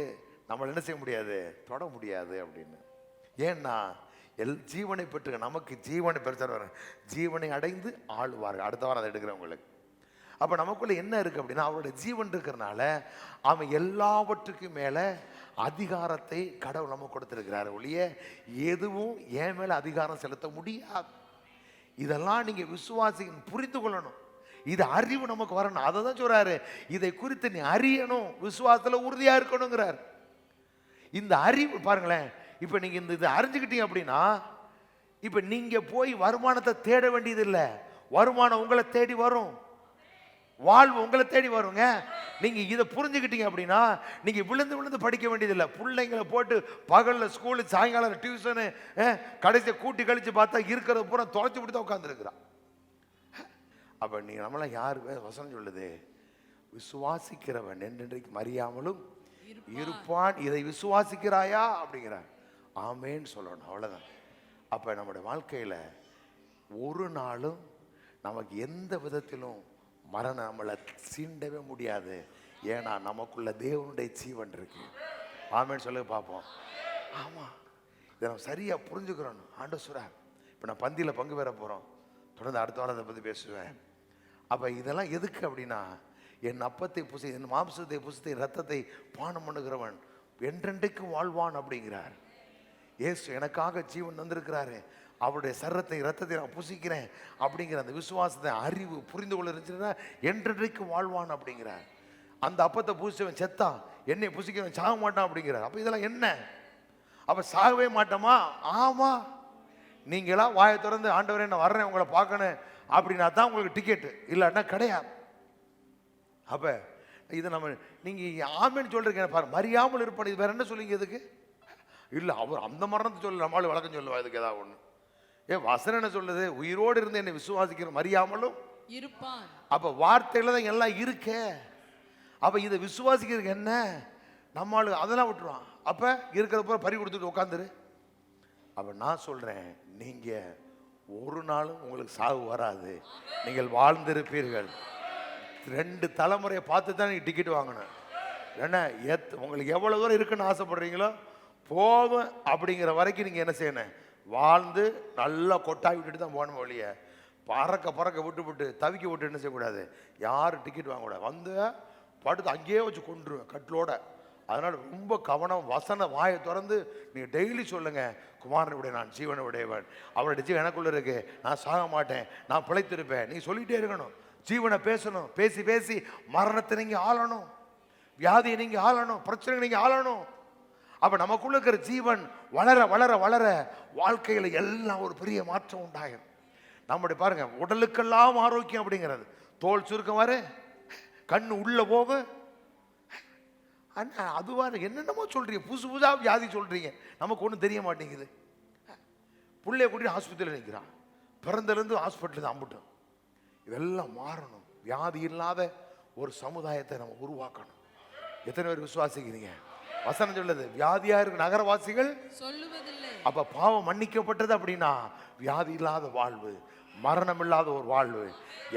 நம்மள என்ன செய்ய முடியாது, தொட முடியாது அப்படின்னு. ஏன்னா ஜீவனை பெற்று நமக்கு ஜீவனை பெற்ற ஜீவனை அடைந்து ஆளுவார்கள். அடுத்த வாரம் அதை எடுக்கிறேன் உங்களுக்கு. அப்ப நமக்குள்ள என்ன இருக்கு அப்படின்னா, அவருடைய ஜீவன் இருக்கிறதுனால அவன் எல்லாவற்றுக்கும் மேல அதிகாரத்தை கடவுள் நமக்கு கொடுத்திருக்கிறார். ஒழிய எதுவும் என் மேல அதிகாரம் செலுத்த முடியாது. இதெல்லாம் நீங்க விசுவாசிக்கணும், புரிந்து கொள்ளணும். இது அறிவு நமக்கு வரணும். அதை தான் சொல்றாரு, இதை குறித்து நீ அறியணும், விசுவாசத்துல உறுதியா இருக்கணுங்கிறார். இந்த அறிவு பாருங்களேன், இப்ப நீங்க இந்த இதை அறிஞ்சுக்கிட்டீங்க அப்படின்னா, இப்ப நீங்க போய் வருமானத்தை தேட வேண்டியது இல்லை, வருமானம் உங்களை தேடி வரும், வாழ்வு உங்களை தேடி வருங்க. நீங்க இதை புரிஞ்சுக்கிட்டீங்க அப்படின்னா நீங்க விழுந்து படிக்க வேண்டியதில்லை. பிள்ளைங்களை போட்டு பகல்ல ஸ்கூலு, சாயங்காலம் டியூஷனு, கடைசியை கூட்டி கழிச்சு பார்த்தா இருக்கிறத பூரா தொலைச்சு விட்டு தான் உட்காந்துருக்கிறான். அப்ப நீங்க நம்மளாம் யாரு வசனம் சொல்லுது, விசுவாசிக்கிறவன் என்றென்றைக்கு மறியாமலும் இருப்பான். இதை விசுவாசிக்கிறாயா அப்படிங்கிறார். ஆமேன்னு சொல்லணும், அவ்வளவுதான். அப்ப நம்முடைய வாழ்க்கையில ஒரு நாளும் நமக்கு எந்த விதத்திலும் மரணம் நம்மளை சீண்டவே முடியாது. ஏன்னா நமக்குள்ள தேவனுடைய ஜீவன் இருக்கு. ஆமேன்னு சொல்ல பார்ப்போம். ஆமா, இதை நம்ம சரியா புரிஞ்சுக்கிறோம். ஆண்டவர் சொல்றார், இப்ப நான் பந்தியில பங்கு பெற போறோம், தொடர்ந்து அடுத்த வாரம் அதை பத்தி பேசுவேன். அப்ப இதெல்லாம் எதுக்கு அப்படின்னா, என் அப்பத்தை புசி, என் மாம்சத்தை புசித்து ரத்தத்தை பானம் பண்ணுகிறவன் என்றென்றைக்கும் வாழ்வான் அப்படிங்கிறார். இயேசு எனக்காக ஜீவன் வந்திருக்கிறாரு, அவருடைய சரத்தை ரத்தத்தை நான் புசிக்கிறேன் அப்படிங்கிற அந்த விசுவாசத்தை அறிவு புரிந்து கொள்ள இருந்துச்சுன்னா என்றென்றைக்கும் வாழ்வான் அப்படிங்கிறார். அந்த அப்பத்தை புசிச்சவன் செத்தான், என்னை புசிக்கிறவன் சாக மாட்டான் அப்படிங்கிறார். அப்ப இதெல்லாம் என்ன? அப்ப சாகவே மாட்டோமா? ஆமா. நீங்களா வாயை திறந்து ஆண்டவரே நான் வர்றேன் உங்களை பார்க்கணும் அப்படின்னா தான் உங்களுக்கு டிக்கெட்டு, இல்லைன்னா கிடையாது. அப்ப இதை நம்ம நீங்க ஆமேன்னு சொல்றீங்க பாரு, மறியாமல் இருப்பான். இது வேற என்ன சொல்லுங்க இதுக்கு? இல்ல அவர் அந்த மரணத்தை சொல்ல, நம்மளால வழக்கம் சொல்லுவா இதுக்கு ஏதாவது ஒண்ணு. வசனம் என்ன சொல்லுது? உயிரோடு இருந்து என்னை விசுவாசிக்கிற மறியாமலும் இருப்பான். அப்ப வார்த்தையில தான் எல்லாம் இருக்க. அப்ப இதை விசுவாசிக்கிறதுக்கு என்ன, நம்மளு அதெல்லாம் விட்டுருவான். அப்ப இருக்கிற பூரா பறி கொடுத்துட்டு உட்காந்துரு. அப்ப நான் சொல்றேன், நீங்க ஒரு நாளும் உங்களுக்கு சாவு வராது, நீங்கள் வாழ்ந்திருப்பீர்கள். 2 தலைமுறையை பார்த்து தான் நீங்க டிக்கெட் வாங்கணும். ஏன்னா உங்களுக்கு எவ்வளவு தூரம் இருக்குன்னு ஆசைப்படுறீங்களோ போதும் அப்படிங்கிற வரைக்கும் நீங்க என்ன செய்யணும், வாழ்ந்து நல்லா கொட்டாய் விட்டுட்டு தான் போகணும். வழிய பறக்க விட்டு தவிக்க விட்டு என்ன செய்யக்கூடாது, யாரும் டிக்கெட் வாங்கக்கூடாது. வந்து படுத்து அங்கேயே வச்சு கொண்டுருவேன் கட்டிலோட. அதனால ரொம்ப கவனம். வசன வாயை திறந்து நீங்க டெய்லி சொல்லுங்க, குமாரனுடைய நான் ஜீவனை உடையவன், அவருடைய ஜீவன் எனக்குள்ள இருக்கு, நான் சாக மாட்டேன், நான் பிழைத்திருப்பேன். நீ சொல்லிட்டே இருக்கணும், ஜீவனை பேசணும். பேசி பேசி மரணத்தை நீங்க ஆளணும், வியாதியை நீங்க ஆளணும், பிரச்சனை நீங்க ஆளணும். அப்ப நமக்குள்ள இருக்கிற ஜீவன் வளர வளர வளர வாழ்க்கையில எல்லாம் ஒரு பெரிய மாற்றம் உண்டாகும். நம்முடைய பாருங்க, உடலுக்கெல்லாம் ஆரோக்கியம் அப்படிங்கிறது. தோல் சுருக்கம் வர, கண்ணு உள்ள போக, அண்ணா அதுவா என்னென்னமோ சொல்றீங்க, புதுசு புதுசா வியாதி சொல்றீங்க, நமக்கு ஒன்றும் தெரிய மாட்டேங்குது. பிள்ளைய கூட்டிட்டு ஆஸ்பத்திரியில் நிற்கிறான், பிறந்தலேருந்து ஹாஸ்பிட்டல் தான் அம்பிட்டோம். இதெல்லாம் மாறணும். வியாதி இல்லாத ஒரு சமுதாயத்தை நம்ம உருவாக்கணும். எத்தனை பேர் விசுவாசிக்கிறீங்க? வசனம் சொல்லுது, வியாதியா இருக்கு நகரவாசிகள் சொல்லுவதில்லை. அப்ப பாவம் மன்னிக்கப்பட்டது அப்படின்னா வியாதி இல்லாத வாழ்வு, மரணம் இல்லாத ஒரு வாழ்வு,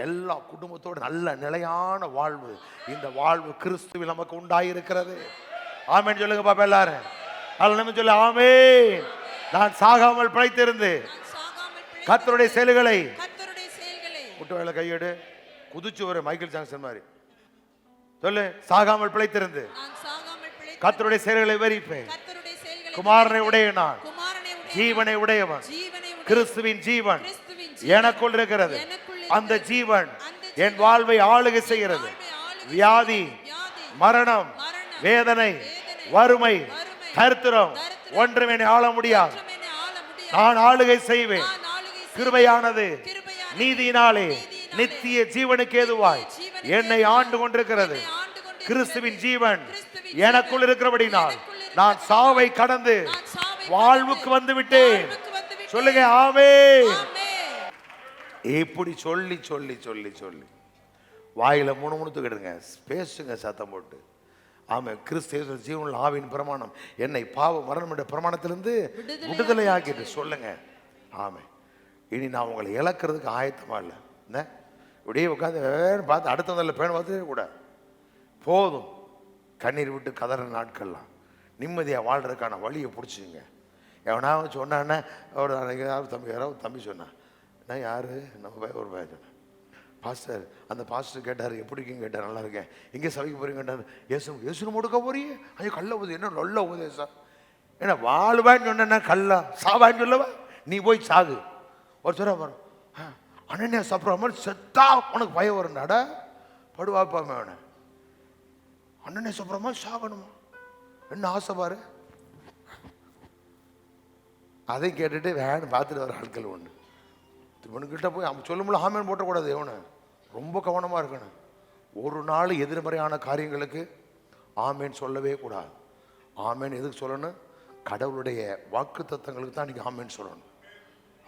எல்லா குடும்பத்தோடு நல்ல நிலையான வாழ்வு, இந்த வாழ்வு கிறிஸ்துவில் நமக்கு உண்டாயிருக்கிறது. ஆமென் சொல்லுங்க பாப்பா எல்லாரும். அல்ல சொல்ல ஆமென். நான் சாகாமல் பிழைத்திருந்து கர்த்தருடைய செயல்களை முட்டு வேலை கையெடு குதிச்சு ஒரு மைக்கேல் ஜாக்சன் மாதிரி சொல்லு. சாகாமல் பிழைத்திருந்து கர்த்தருடைய செயல்களை விவரிப்பேன். குமாரனை உடைய நான் ஜீவனை உடையவன், கிறிஸ்துவின் ஜீவன் எனக்குள் இருக்கிறது. அந்த ஜீவன் என் வாழ்வை ஆளுகை செய்கிறது. வியாதி, மரணம், வேதனை, வறுமை, தரித்திரம் ஒன்றும் என்னை ஆள முடியாது. நான் ஆளுகை செய்வேன். கிருபையானது நீதியினாலே நித்திய ஜீவனுக்கு ஏதுவாய் என்னை ஆண்டு கொண்டிருக்கிறது. கிறிஸ்துவின் ஜீவன் எனக்குள் இருக்கிறபடினால் நான் சாவை கடந்து வாழ்வுக்கு வந்து விட்டேன். சொல்லுங்க ஆமென். இப்படி சொல்லி சொல்லி சொல்லி சொல்லி வாயில முணுமுணுத்துக்கிடுங்க, பேசுங்க சத்தம் போட்டு. ஆமா, கிறிஸ்து ஜீவனுள்ள ஆவியின் பிரமாணம் என்னை பாவ மரணம் என்ற பிரமாணத்திலிருந்து விடுதலை ஆக்கிட்டு சொல்லுங்க. ஆமா, இனி நான் உங்களை இழக்கிறதுக்கு ஆயத்தமா இல்லை. என்ன இப்படியே உட்காந்து பார்த்து அடுத்த நல்ல பேன் பார்த்துட்டே கூட போதும். கண்ணீர் விட்டு கதற நாட்கள்லாம் நிம்மதியாக வாழ்றதுக்கான வழியை பிடிச்சிங்க. எவனாவது சொன்னான்னா ஒரு தம்பி யாராவது தம்பி சொன்னான், நான் யார் நம்ம ஒரு பையன் சொன்னேன், பாஸ்டர். அந்த பாஸ்டர் கேட்டார், எப்படி இருக்கீங்க கேட்டார். நல்லா இருக்கேன். எங்கே சபைக்கு போறீங்க கேட்டார். ஏசு முடுக்க போறீங்க? ஐயோ கல்ல போகுது. என்ன நல்ல உபதேசம். ஏன்னா வாழ்வான்னு சொன்னா கல்லா சாவான்னு சொல்லவா? நீ போய் சாகு. ஒரு சொல்ல வரும், அண்ணனே சாப்பிட்ற மாதிரி செத்தா உனக்கு பயம் வரும்னாட படுவாப்பாமே. அவனை அண்ணனே சாப்பிட்ற மாதிரி சாகணுமா? என்ன ஆசை பாரு. அதை கேட்டுட்டு வேணும் பார்த்துட்டு வர ஆட்கள் ஒன்று. இவனுக்கிட்ட போய் அவன் சொல்லும்போது ஆமேன் போட்டக்கூடாது. எவனை ரொம்ப கவனமாக இருக்கணும். ஒரு நாள் எதிர்மறையான காரியங்களுக்கு ஆமேன் சொல்லவே கூடாது. ஆமேன் எதுக்கு சொல்லணும்? கடவுளுடைய வாக்கு தத்தங்களுக்கு தான் நீங்கள் ஆமேன் சொல்லணும்.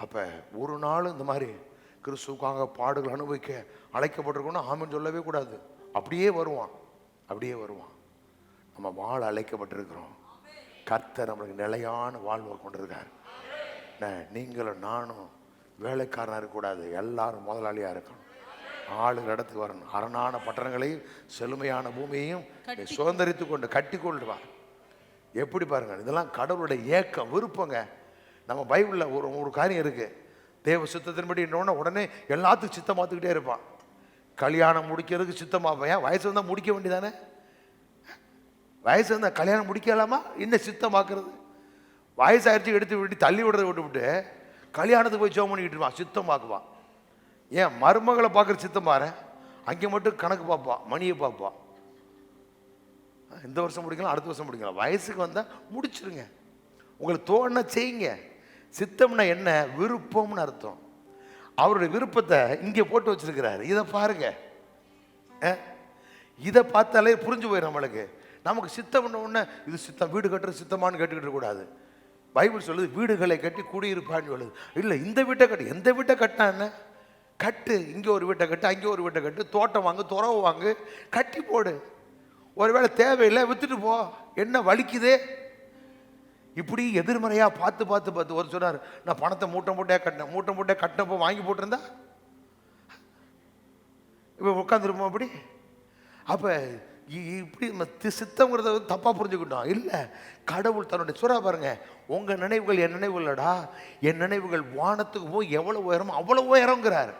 அப்போ ஒரு நாள் இந்த மாதிரி கிறிஸ்துவுக்காக பாடுகள் அனுபவிக்க அழைக்கப்பட்டிருக்கோன்னா ஆமேன் சொல்லவே கூடாது. அப்படியே வருவான், அப்படியே வருவான். நம்ம வாழ அழைக்கப்பட்டிருக்கிறோம். கர்த்தர் நம்மளுக்கு நிலையான வாழ்வை கொண்டிருக்கார். நீங்களும் நானும் வேலைக்காரனாக இருக்கக்கூடாது. எல்லாரும் முதலாளியாக இருக்கணும். ஆளுங்க இடத்துக்கு வரணும். அரணான பட்டணங்களையும் செழுமையான பூமியையும் சுதந்திரித்து கொண்டு கட்டி கொள்ளுவார். எப்படி பாருங்க, இதெல்லாம் கடவுளுடைய ஏக்கம், விருப்பங்க. நம்ம பைபிளில் ஒரு காரியம் இருக்கு. தேவ சித்தத்தின்படி இன்னொன்று உடனே எல்லாத்துக்கும் சித்தம் பார்த்துக்கிட்டே இருப்பான். கல்யாணம் முடிக்கிறதுக்கு சித்தமாப்பேன். ஏன் வயசு வந்தால் முடிக்க வேண்டியதானே? வயசு வந்தால் கல்யாணம் முடிக்கலாமா? இன்னும் சித்தமாக்குறது. வயசாயிருச்சு எடுத்து விட்டு தள்ளி விடுறத விட்டு கல்யாணத்துக்கு போய் ஜோம் பண்ணிக்கிட்டு இருப்பான், சித்தமாக்குவான். ஏன் மருமகளை பார்க்குற சித்தம் பாரு, அங்கே மட்டும் கணக்கு பார்ப்பான், மணியை பார்ப்பான். இந்த வருஷம் முடிக்கலாம், அடுத்த வருஷம் முடிக்கலாம். வயசுக்கு வந்தால் முடிச்சிருங்க. உங்களுக்கு தோணுனா செய்யுங்க. சித்தம்னா என்ன? விருப்பம்னு அர்த்தம். அவருடைய விருப்பத்தை இங்கே போட்டு வச்சிருக்கிறாரு. இதை பாருங்க. இதை பார்த்தாலே புரிஞ்சு போயிடும் நம்மளுக்கு. நமக்கு சித்தம் ஒன்று இது சித்தம், வீடு கட்டுற சித்தமானு கேட்டுக்கிட்டு கூடாது. பைபிள் சொல்லுது வீடுகளை கட்டி குடியிருப்பான்னு சொல்லுது. இல்லை, இந்த வீட்டை கட்டு. எந்த வீட்டை கட்டினா என்ன? கட்டு. இங்கே ஒரு வீட்டை கட்டு, அங்கே ஒரு வீட்டை கட்டு, தோட்டம் வாங்கு, துறவு வாங்கு, கட்டி போடு. ஒருவேளை தேவையில்லை வித்துட்டு போ. என்ன வலிக்குதே? இப்படி எதிர்மறையாக பார்த்து பார்த்து பார்த்து ஒரு சொன்னார், நான் பணத்தை மூட்டை மூட்டையாக கட்டினேன். மூட்டை மூட்டையாக கட்டினப்போ வாங்கி போட்டிருந்தா இப்போ உட்காந்துருப்போம் அப்படி. அப்போ இப்படி சித்தங்கிறத தப்பாக புரிஞ்சுக்கிட்டோம். இல்லை, கடவுள் தன்னுடைய சுறா பாருங்க, உங்கள் நினைவுகள் என் நினைவு இல்லடா, என் நினைவுகள் வானத்துக்கு போய் எவ்வளோ உயரமோ அவ்வளோ உயரங்கிறார்.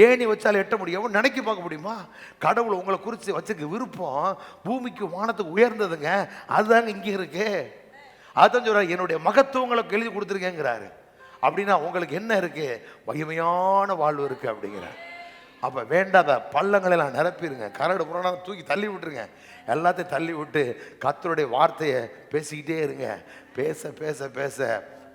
ஏணி வச்சாலும் எட்ட முடியும், நினைக்க பார்க்க முடியுமா? கடவுள் உங்களை குறித்து வச்சுக்க விருப்பம் பூமிக்கு வானத்துக்கு உயர்ந்ததுங்க. அதுதாங்க இங்கே இருக்கு. அதுதான் சொல்கிறார், என்னுடைய மகத்துவங்களுக்கு எழுதி கொடுத்துருக்கேங்கிறாரு. அப்படின்னா உங்களுக்கு என்ன இருக்கு? மகிமையான வாழ்வு இருக்கு அப்படிங்கிறார். அப்போ வேண்டாத பள்ளங்களெல்லாம் நிரப்பிடுங்க. கரடு புறணா தூக்கி தள்ளி விட்டுருங்க. எல்லாத்தையும் தள்ளி விட்டு கர்த்தருடைய வார்த்தையை பேசிக்கிட்டே இருங்க. பேச பேச பேச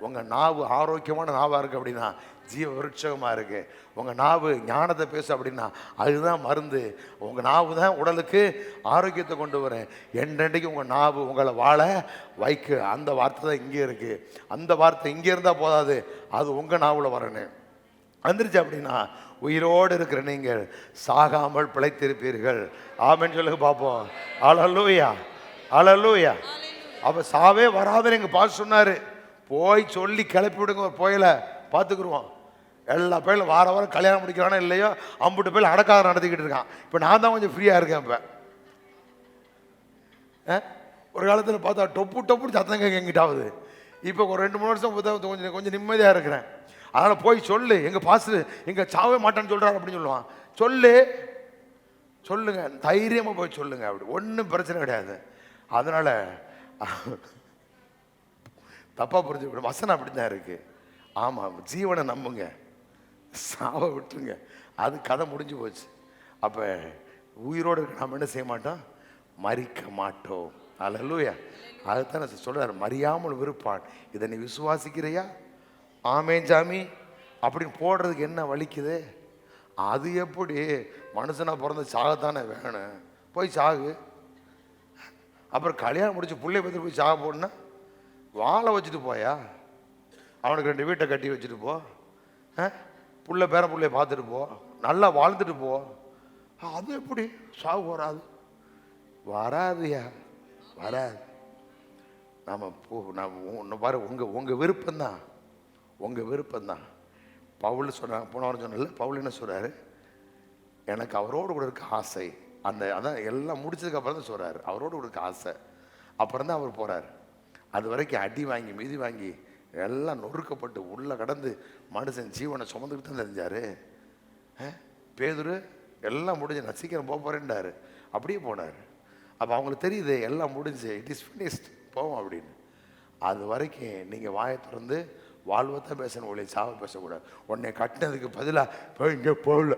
உங்கள் நாவு ஆரோக்கியமான நாவாக இருக்குது அப்படின்னா ஜீவ விருட்சகமாக இருக்குது. உங்கள் நாவு ஞானத்தை பேச அப்படின்னா அதுதான் மருந்து. உங்கள் நாவு தான் உடலுக்கு ஆரோக்கியத்தை கொண்டு வரேன். என்றைக்கு உங்கள் நாவு உங்களை வாழ வைக்க. அந்த வார்த்தை தான் இங்கே இருக்குது. அந்த வார்த்தை இங்கே இருந்தால் போதாது, அது உங்கள் நாவில் வரணும். வந்துருச்சு அப்படின்னா உயிரோடு இருக்கிற நீங்கள் சாகாமல் பிழைத்திருப்பீர்கள். ஆமென்னு சொல்லுங்க பார்ப்போம். அல்லேலூயா, அல்லேலூயா. அப்போ சாவே வராதுன்னு எங்கள் பாஸ் சொன்னார். போய் சொல்லி கிளப்பி விடுங்க, போயில பார்த்துக்குருவோம். எல்லா பேரும் வார வாரம் கல்யாணம் முடிக்கிறானோ இல்லையோ அம்புட்டு பேர் அடக்காக நடத்திக்கிட்டு இருக்கான். இப்போ நான் தான் கொஞ்சம் ஃப்ரீயாக இருக்கேன். இப்போ ஒரு காலத்தில் பார்த்தா டொப்பு டொப்புன்னு சத்தம் கேட்க எங்கிட்டாவது. இப்போ ஒரு 2-3 வருஷம் கொஞ்சம் கொஞ்சம் நிம்மதியாக இருக்கிறேன். அதனால் போய் சொல்லு, எங்கள் பாஸ்டர் எங்கள் சாவே மாட்டான்னு சொல்கிறார் அப்படின்னு சொல்லுவான். சொல்லுங்க, தைரியமாக போய் சொல்லுங்க, அப்படி ஒன்றும் பிரச்சனை கிடையாது. அதனால் தப்பாக புரிஞ்சுக்கணும், வசனம் அப்படி தான் இருக்குது. ஆமாம், ஜீவனை நம்புங்க, சாவை விட்டுருங்க, அது கதை முடிஞ்சு போச்சு. அப்போ உயிரோடு இருக்க நாம் என்ன செய்ய மாட்டோம்? மரிக்க மாட்டோம். அல்லேலூயா. அதுதான் சொல்கிறார், மறியாமல் விருப்பான். இதை நீ விசுவாசிக்கிறையா? ஆமேன் சாமி அப்படின்னு போடுறதுக்கு என்ன வலிக்குது? அது எப்படி? மனுஷனாக பிறந்த சாகத்தானே வேணும், போய் சாகு. அப்புறம் கல்யாணம் முடிச்சு பிள்ளை பற்றி போய் சாக போடனா வாழை வச்சுட்டு போயா, அவனுக்கு 2 வீட்டை கட்டி வச்சுட்டு போ, புள்ள பேர பிள்ளைய பார்த்துட்டு போ, நல்லா வாழ்ந்துட்டு போ. அது எப்படி சாவு வராது? வராதுயா, வராது. நம்ம பாரு, உங்கள் விருப்பம்தான், உங்கள் விருப்பம்தான். பவுல் சொன்னாங்க, போனவரும் சொன்னல, பவுல் என்ன சொல்கிறாரு? எனக்கு அவரோடு கூட இருக்க ஆசை. அதான் எல்லாம் முடிச்சதுக்கு அப்புறம் தான் சொல்கிறாரு, அவரோடு கூட இருக்க ஆசை. அப்புறம் தான் அவர் போகிறார். அது வரைக்கும் அடி வாங்கி மீதி வாங்கி எல்லாம் நொறுக்கப்பட்டு உள்ளே கடந்து மனுஷன் ஜீவனை சுமந்துக்கிட்டு தான் தெரிஞ்சார். பேதுரு எல்லாம் முடிஞ்சு, நான் சீக்கிரம் போக போகிறேன்டாரு, அப்படியே போனார். அப்போ அவங்களுக்கு தெரியுது எல்லாம் முடிஞ்சு, இட் இஸ் ஃபினிஷ்ட், போவோம் அப்படின்னு. அது வரைக்கும் நீங்கள் வாயை திறந்து வாழ்வத்தான் பேசணும், ஒழிய சாவை பேசக்கூடாது. உன்னை கட்டினதுக்கு பதிலாக இப்போ இங்கே போகல,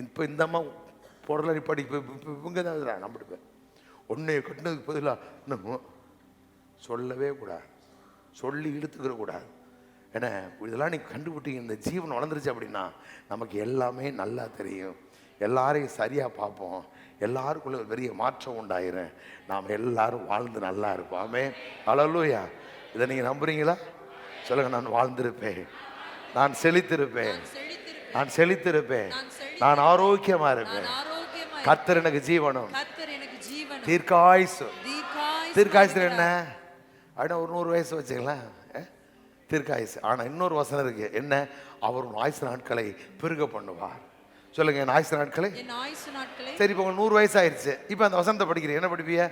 இப்போ இந்த அம்மா போடல, இப்போ இவங்க தான் நம்பிடுப்பேன். உன்னை கட்டினதுக்கு பதிலாக இன்னும் சொல்லவே கூடாது, சொல்லி இழுத்துக்கிற கூடாது. ஏன்னா இதெல்லாம் நீங்கள் கண்டுபிட்டீங்க, இந்த ஜீவன் வளர்ந்துருச்சு அப்படின்னா நமக்கு எல்லாமே நல்லா தெரியும், எல்லாரையும் சரியாக பார்ப்போம், எல்லாருக்குள்ள பெரிய மாற்றம் உண்டாயிரும், நாம் எல்லாரும் வாழ்ந்து நல்லா இருப்போம். ஆமென், அல்லேலூயா. இதை நீங்கள் நம்புறீங்களா? சொல்லுங்க, நான் வாழ்ந்திருப்பேன், நான் செழித்திருப்பேன், நான் செழித்திருப்பேன், நான் ஆரோக்கியமா இருப்பேன், கர்த்தர் எனக்கு ஜீவனும் தீர்க்காயுசு. தீர்க்காயுசு என்ன? அப்படின்னா ஒரு 100 வயசு வச்சுக்கலாம் தீர்க்காயுசு. ஆனால் இன்னொரு வசனம் இருக்கு, என்ன? அவர் ஆயுசு நாட்களை பெருக பண்ணுவார். சொல்லுங்க, என் ஆயுசு நாட்களை. சரி, இப்போ 100 வயசு ஆயிடுச்சு, இப்போ அந்த வசனத்தை படிக்கிறீங்க, என்ன படிப்பீங்க?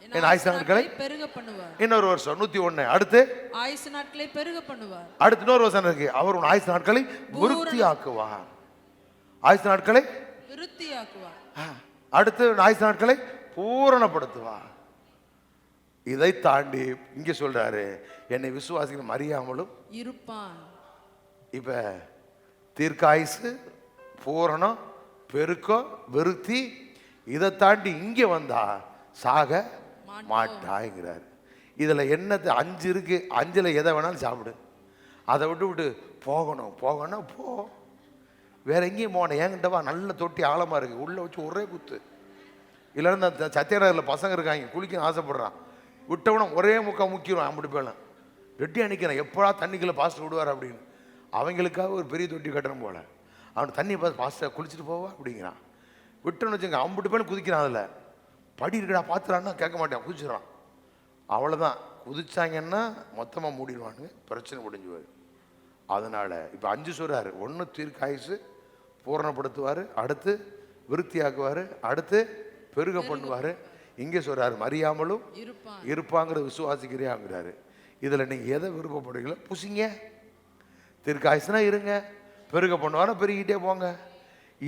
என் ஆயுசு நாட்களை பெருக பண்ணுவார். இன்னொரு வருஷம் 101. அடுத்து ஆயுசு நாட்களை பெருக பண்ணுவார். அடுத்து இன்னொரு வசனம் இருக்கு, அவர் உன் ஆயுசு நாட்களை விருத்தியாக்குவார். ஆயுசு நாட்களை விருத்தியாக்குவார். அடுத்து ஆயுசு நாட்களை பூரணப்படுத்துவார். இதை தாண்டி இங்க சொல்றாரு, என்னை விசுவாசிக்கிற மறியாமலும் இருப்பான். இப்ப தீர்க்காயுசு, பூரணம், பெருக்கம், விருத்தி, இதை தாண்டி இங்க வந்தா சாக மாட்டாங்கிறார். இதுல என்னது 5 இருக்கு, 5ல் எதை வேணாலும் சாப்பிடு, அதை விட்டு போகணும் போகணும் போ, வேற எங்கேயும் போனேன், என்கிட்டவா நல்ல தொட்டி ஆழமா இருக்கு, உள்ள வச்சு ஒரே குத்து. இல்லைன்னா இந்த சத்தியநகரில் பசங்க இருக்காங்க, குளிக்க ஆசைப்படுறான், விட்டவனும் ஒரே முக்கிடுவான், அப்படி போயலாம் ரெட்டி அணிக்கிறேன், எப்படா தண்ணிக்குள்ள பாஸ்டர் விடுவார் அப்படின்னு. அவங்களுக்காக ஒரு பெரிய தொட்டி கட்டணும் போல, அவன் தண்ணி பார்த்து பாஸ்டர் குளிச்சுட்டு போவா அப்படிங்கிறான். விட்டோன்னு வச்சுங்க, அம்பிட்டு பேரும் குதிக்கிறான், அதில் படி இருக்கடா பார்த்துறான்னா கேட்க மாட்டேன், குதிச்சிடறான். அவ்வளோதான், குதிச்சாங்கன்னா மொத்தமாக மூடிடுவானுங்க, பிரச்சனை முடிஞ்சுவார். அதனால் இப்போ 5 சொல்கிறாரு, 1 தீர்க்காயுசு பூரணப்படுத்துவார், அடுத்து விருத்தியாக்குவார், அடுத்து பெருக பண்ணுவார். இங்கே சொல்கிறாரு மறியாமலும் இருப்பாங்கிற விசுவாசிக்கிறியாங்கிறாரு. இதில் நீங்கள் எதை விருப்பப்படுறீங்களோ புசிங்க. தீர்க்காயுசுனா இருங்க, பெருக பண்ணுவானா பெருகிட்டே போங்க.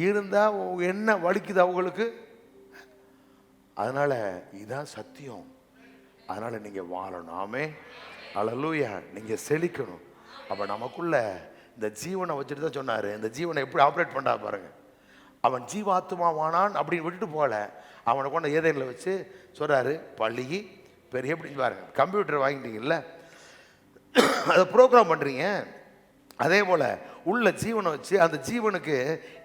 இருந்தால் என்ன வலிக்குது அவங்களுக்கு? அதனால் இதுதான் சத்தியம். அதனால் நீங்கள் வாழணும். ஆமென், அல்லேலூயா. நீங்கள் செழிக்கணும். அப்போ நமக்குள்ள இந்த ஜீவனை வச்சுட்டு தான் சொன்னார், இந்த ஜீவனை எப்படி ஆப்ரேட் பண்ணா பாருங்க. அவன் ஜீவாத்மாவானான் அப்படின்னு விட்டுட்டு போகல, அவனை கொண்ட ஏதேனில் வச்சு சொல்கிறாரு பள்ளிக்கு பெரிய எப்படின்னு பாருங்க. கம்ப்யூட்டர் வாங்கிட்டீங்கல்ல, அதை ப்ரோக்ராம் பண்ணுறீங்க, அதே போல் உள்ள ஜீவனை வச்சு அந்த ஜீவனுக்கு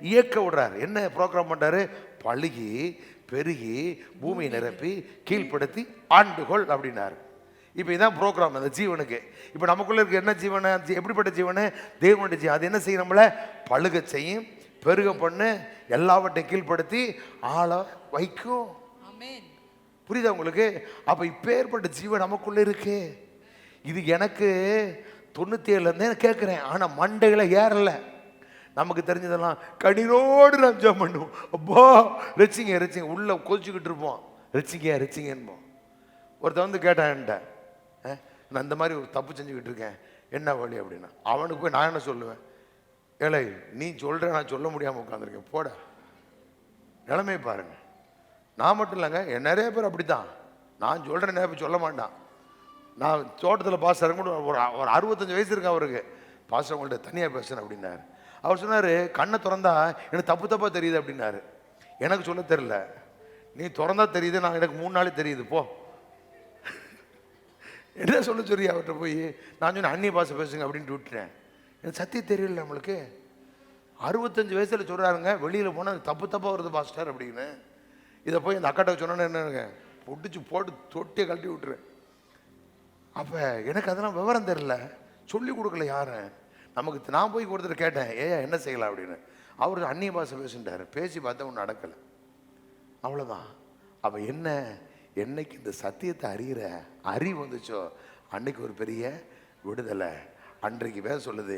இயக்க விடுறாரு. என்ன ப்ரோக்ராம் பண்ணுறாரு? பழுகி பெருகி பூமியை நிரப்பி கீழ்ப்படுத்தி ஆண்டுகொள் அப்படின்னாரு. இப்போ இதான் ப்ரோக்ராம் அந்த ஜீவனுக்கு. இப்போ நமக்குள்ள இருக்க என்ன ஜீவனை, எப்படிப்பட்ட ஜீவனு? தேவனுடைய ஜீவன். அது என்ன செய்யும்? நம்மளை பழுக செய்யும், பெருக பண்ணு, எல்லாவற்றையும் கீழ்ப்படுத்தி ஆள வைக்கும். ஆமென். புரியுதா உங்களுக்கு? அப்போ இப்பேற்பட்ட ஜீவன் நமக்குள்ள இருக்கு. இது எனக்கு 97லேருந்தே கேட்குறேன், ஆனால் மண்டையில் ஏறல. நமக்கு தெரிஞ்சதெல்லாம் கண்ணீரோடு நான் ஜெபம் பண்ணுவோம், அப்பா ரசிங்க ரசிங்க, உள்ள கொதிச்சுக்கிட்டு இருப்போம், ரசிங்க ரசிங்கன்போம். ஒருத்தன் வந்து கேட்டான் என்கிட்ட, நான் இந்த மாதிரி ஒரு தப்பு செஞ்சுக்கிட்டு இருக்கேன், என்ன வழி அப்படின்னா. அவனுக்கு போய் நான் என்ன சொல்லுவேன்? ஏழை, நீ சொல்கிற, நான் சொல்ல முடியாமல் உட்காந்துருக்கேன், போட. நிலைமையை பாருங்க. நான் மட்டும் இல்லைங்க, நிறைய பேர் அப்படி தான். நான் சொல்கிறேன், நிறைய பேர் சொல்ல மாட்டான். நான் தோட்டத்தில் பாஸ்டர் கூட ஒரு 65 வயசு இருக்கா அவருக்கு. பாஸ்டர் உங்கள்கிட்ட தனியாக பேசுகிறேன் அப்படின்னாரு. அவர் சொன்னார், கண்ணை திறந்தா எனக்கு தப்பு தப்பாக தெரியுது அப்படின்னாரு. எனக்கு சொல்ல தெரியல, நீ திறந்தா தெரியுது, நான் எனக்கு 3 நாள் தெரியுது, போ. என்ன சொல்ல சொல்றியா அவர்கிட்ட போய்? நான் சொன்னேன் அந்நிய பாஷை பேசுங்க அப்படின்ட்டு விட்டுறேன். எனக்கு சத்தியம் தெரியல. நம்மளுக்கு 65 வயசில் சொல்கிறாருங்க, வெளியில் போனால் தப்பு தப்பாக வருது பாஸ்டர் அப்படின்னு. இதை போய் அந்த அக்காட்ட சொன்னோன்னு என்னங்க பொடிச்சு போட்டு தொட்டியை கழட்டி விட்டுறேன். அப்போ எனக்கு அதெல்லாம் விவரம் தெரியல, சொல்லி கொடுக்கல யாரும் நமக்கு. நான் போய் ஒருத்தர் கேட்டேன், ஏன் என்ன செய்யலாம் அப்படின்னு. அவர் அந்நிய பாஷை பேசுட்டார். பேசி பார்த்தா ஒன்றும் நடக்கலை, அவ்வளோதான். அப்போ என்ன, என்னைக்கு இந்த சத்தியத்தை அறிகிற அறிவு வந்துச்சோ அன்னைக்கு ஒரு பெரிய விடுதலை. அன்றைக்கு வேற சொல்லுது,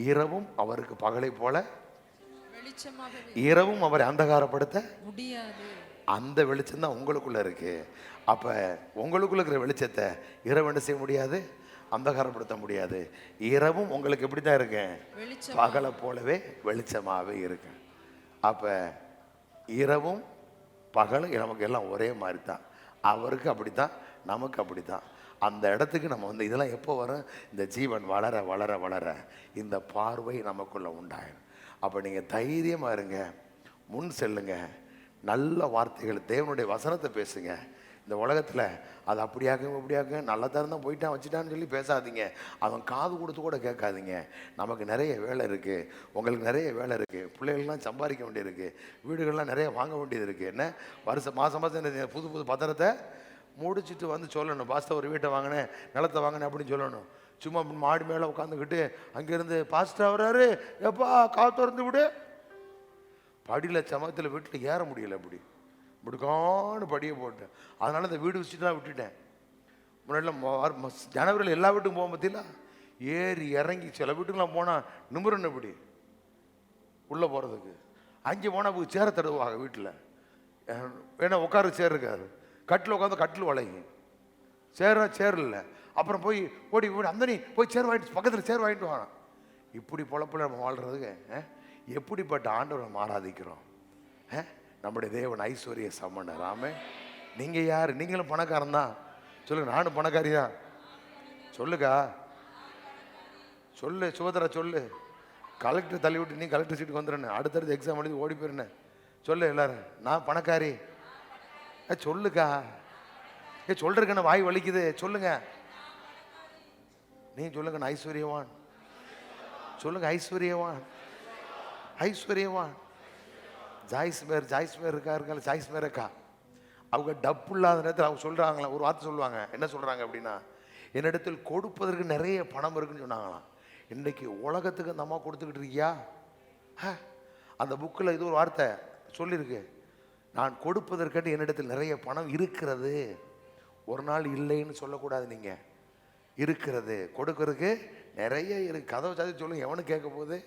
இரவும் அவருக்கு பகலை போல, இரவும் அவரை அந்தகாரப்படுத்த முடியாது. அந்த வெளிச்சம் தான் உங்களுக்குள்ள இருக்கு. அப்ப உங்களுக்குள்ள இருக்கிற வெளிச்சத்தை இரவு என்ன செய்ய முடியாது? அந்தகாரப்படுத்த முடியாது. இரவும் உங்களுக்கு எப்படி தான் இருக்கு? பகலை போலவே வெளிச்சமாகவே இருக்கு. அப்ப இரவும் பகலும் நமக்கு எல்லாம் ஒரே மாதிரி தான். அவருக்கு அப்படித்தான், நமக்கு அப்படித்தான். அந்த இடத்துக்கு நம்ம வந்து இதெல்லாம் எப்போ வரும்? இந்த ஜீவன் வளர வளர வளர இந்த பார்வை நமக்குள்ள உண்டாயிரும். அப்போ நீங்கள் தைரியமாக இருங்க, முன் செல்லுங்க, நல்ல வார்த்தைகள் தேவனுடைய வசனத்தை பேசுங்க. இந்த உலகத்தில் அது அப்படியாக்கும் இப்படியாக்கும், நல்லா தான் போயிட்டான் வச்சுட்டான்னு சொல்லி பேசாதீங்க. அவன் காது கொடுத்து கூட கேட்காதீங்க. நமக்கு நிறைய வேலை இருக்குது, உங்களுக்கு நிறைய வேலை இருக்குது, பிள்ளைகள்லாம் சம்பாதிக்க வேண்டியிருக்கு, வீடுகள்லாம் நிறைய வாங்க வேண்டியது இருக்குது. என்ன மாதம் புது புது பத்திரத்தை முடிச்சுட்டு வந்து சொல்லணும், பாஸ்டர் ஒரு வீட்டை வாங்கினேன், நிலத்தை வாங்கினேன் அப்படின்னு சொல்லணும். சும்மா மாடி மேலே உட்காந்துக்கிட்டு அங்கேருந்து பாஸ்டர் வர்றாரு, எப்பா காத்து திறந்து விடு. படியில் சமயத்தில் வீட்டில் ஏற முடியலை, அப்படி முடுக்கான்னு படியை போட்டேன். அதனால் இந்த வீடு வச்சுட்டு தான் விட்டுட்டேன். முன்னாடிலாம் ஜனவரியில் எல்லா வீட்டுக்கும் போக பற்றில ஏறி இறங்கி சில வீட்டுக்கெலாம் போனால் நிமிரன்னு இப்படி உள்ளே போகிறதுக்கு. அங்கே போனால் சேர தடுவாங்க வீட்டில். ஏன்னா உட்கார சேர் இருக்காரு, கட்டில் உட்காந்து கட்டில் வளைங்க, சேர் இல்லை. அப்புறம் போய் ஓடி அந்த நீ போய் சேர் வாங்கிட்டு பக்கத்தில் சேர் வாங்கிட்டு வாங்க. இப்படி பொழப்பில் நம்ம வாழ்கிறதுக்கு எப்படிப்பட்ட ஆண்டவரை நம்ம ஆராதிக்கிறோம். நம்முடைய தேவன் ஐஸ்வர்ய சம்மனர். ஆமே. நீங்கள் யார்? நீங்களும் பணக்காரன் தான். சொல்லுங்க, நானும் பணக்காரி தான். சொல்லுக்கா, சொல்லு சுபத்ரா, சொல்லு. கலெக்டர் தள்ளி விட்டு நீ கலெக்டர் சீட்டுக்கு வந்துடுறேன்னு, அடுத்தடுத்து எக்ஸாம் எழுதி ஓடி போயிருந்தேன். சொல்லு எல்லாரும், நான் பணக்காரி. சொல்லுக்கா, சொல்றதுக்கு வாய் வலிக்குது, சொல்லுங்க. நீ சொல்லுங்க, நான் ஐஸ்வர்யவான். சொல்லுங்க, ஐஸ்வர்யவான், ஐஸ்வர்யவான். ஜாய்ஸ்மேர் இருக்காருங்க, ஜாய்ஸ்மேர் அக்கா. அவங்க டப்பு இல்லாத நேரத்தில் அவங்க சொல்கிறாங்களா, ஒரு வார்த்தை சொல்லுவாங்க. என்ன சொல்கிறாங்க அப்படின்னா, என்னிடத்தில் கொடுப்பதற்கு நிறைய பணம் இருக்குன்னு சொன்னாங்களாம். இன்றைக்கி உலகத்துக்கு அந்த அம்மா கொடுத்துக்கிட்டு இருக்கியா? அந்த புக்கில் இது ஒரு வார்த்தை சொல்லியிருக்கு, நான் கொடுப்பதற்காட்டி என்னிடத்தில் நிறைய பணம் இருக்கிறது. ஒரு நாள் இல்லைன்னு சொல்லக்கூடாது. நீங்கள் இருக்கிறது, கொடுக்கறதுக்கு நிறைய இருக்கு. கதவை சாத்தி சொல்லுங்க, எவனு கேட்க போகுது?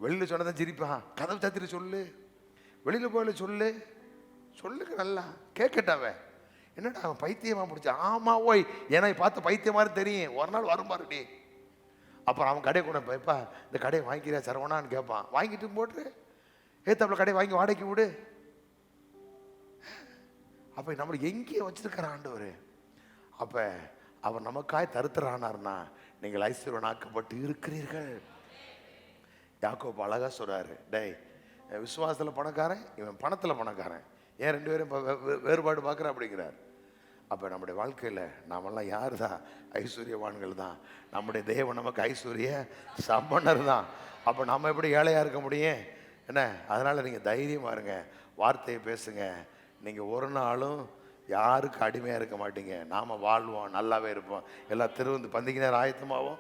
வெளியில் சொன்னதான் சிரிப்பான். கதவை சாத்திட்டு சொல்லு, வெளியில் போயில சொல்லு, சொல்லுங்க, நல்லா கேட்கட்டாவே. என்னடா அவன் பைத்தியமா பிடிச்சா? ஆமா ஓய், ஏன்னா பார்த்த பைத்தியம் மாதிரி தெரியும், ஒரு நாள் வரும்பாருடி. அப்புறம் அவன் கடையை கூட போய்ப்பா, இந்த கடையை வாங்கிக்கிறியா சரவணான்னு கேட்பான். வாங்கிட்டு போட்டு ஏத்தாப்புல கடையை வாங்கி வாடகைக்கு விடு. அப்போ நம்மளை எங்கேயே வச்சிருக்கிற ஆண்டவர். அப்போ அவர் நமக்காய் தருத்துறானார்னா நீங்கள் ஐஸ்வர்யனாக்கப்பட்டு இருக்கிறீர்கள். யாக்கோபு அழகா சொல்றாரு, டேய் விசுவாசத்தில் பணக்காரன், இவன் பணத்தில் பணக்காரன், ஏன் 2 பேரும் வேறுபாடு பார்க்குறேன் அப்படிங்கிறார். அப்போ நம்முடைய வாழ்க்கையில் நாமெல்லாம் யார் தான்? ஐஸ்வர்யவான்கள் தான். நம்முடைய தேவன் நமக்கு ஐஸ்வர்ய சம்பனர் தான். அப்போ நம்ம எப்படி ஏழையாக இருக்க முடியும்? என்ன, அதனால் நீங்கள் தைரியமாக இருங்க, வார்த்தையை பேசுங்க. நீங்கள் ஒரு நாளும் யாருக்கு அடிமையாக இருக்க மாட்டீங்க. நாம் வாழ்வோம், நல்லாவே இருப்போம். எல்லாம் திருவந்து பந்திக்கு நேரம் ஆயத்தமாவோம்.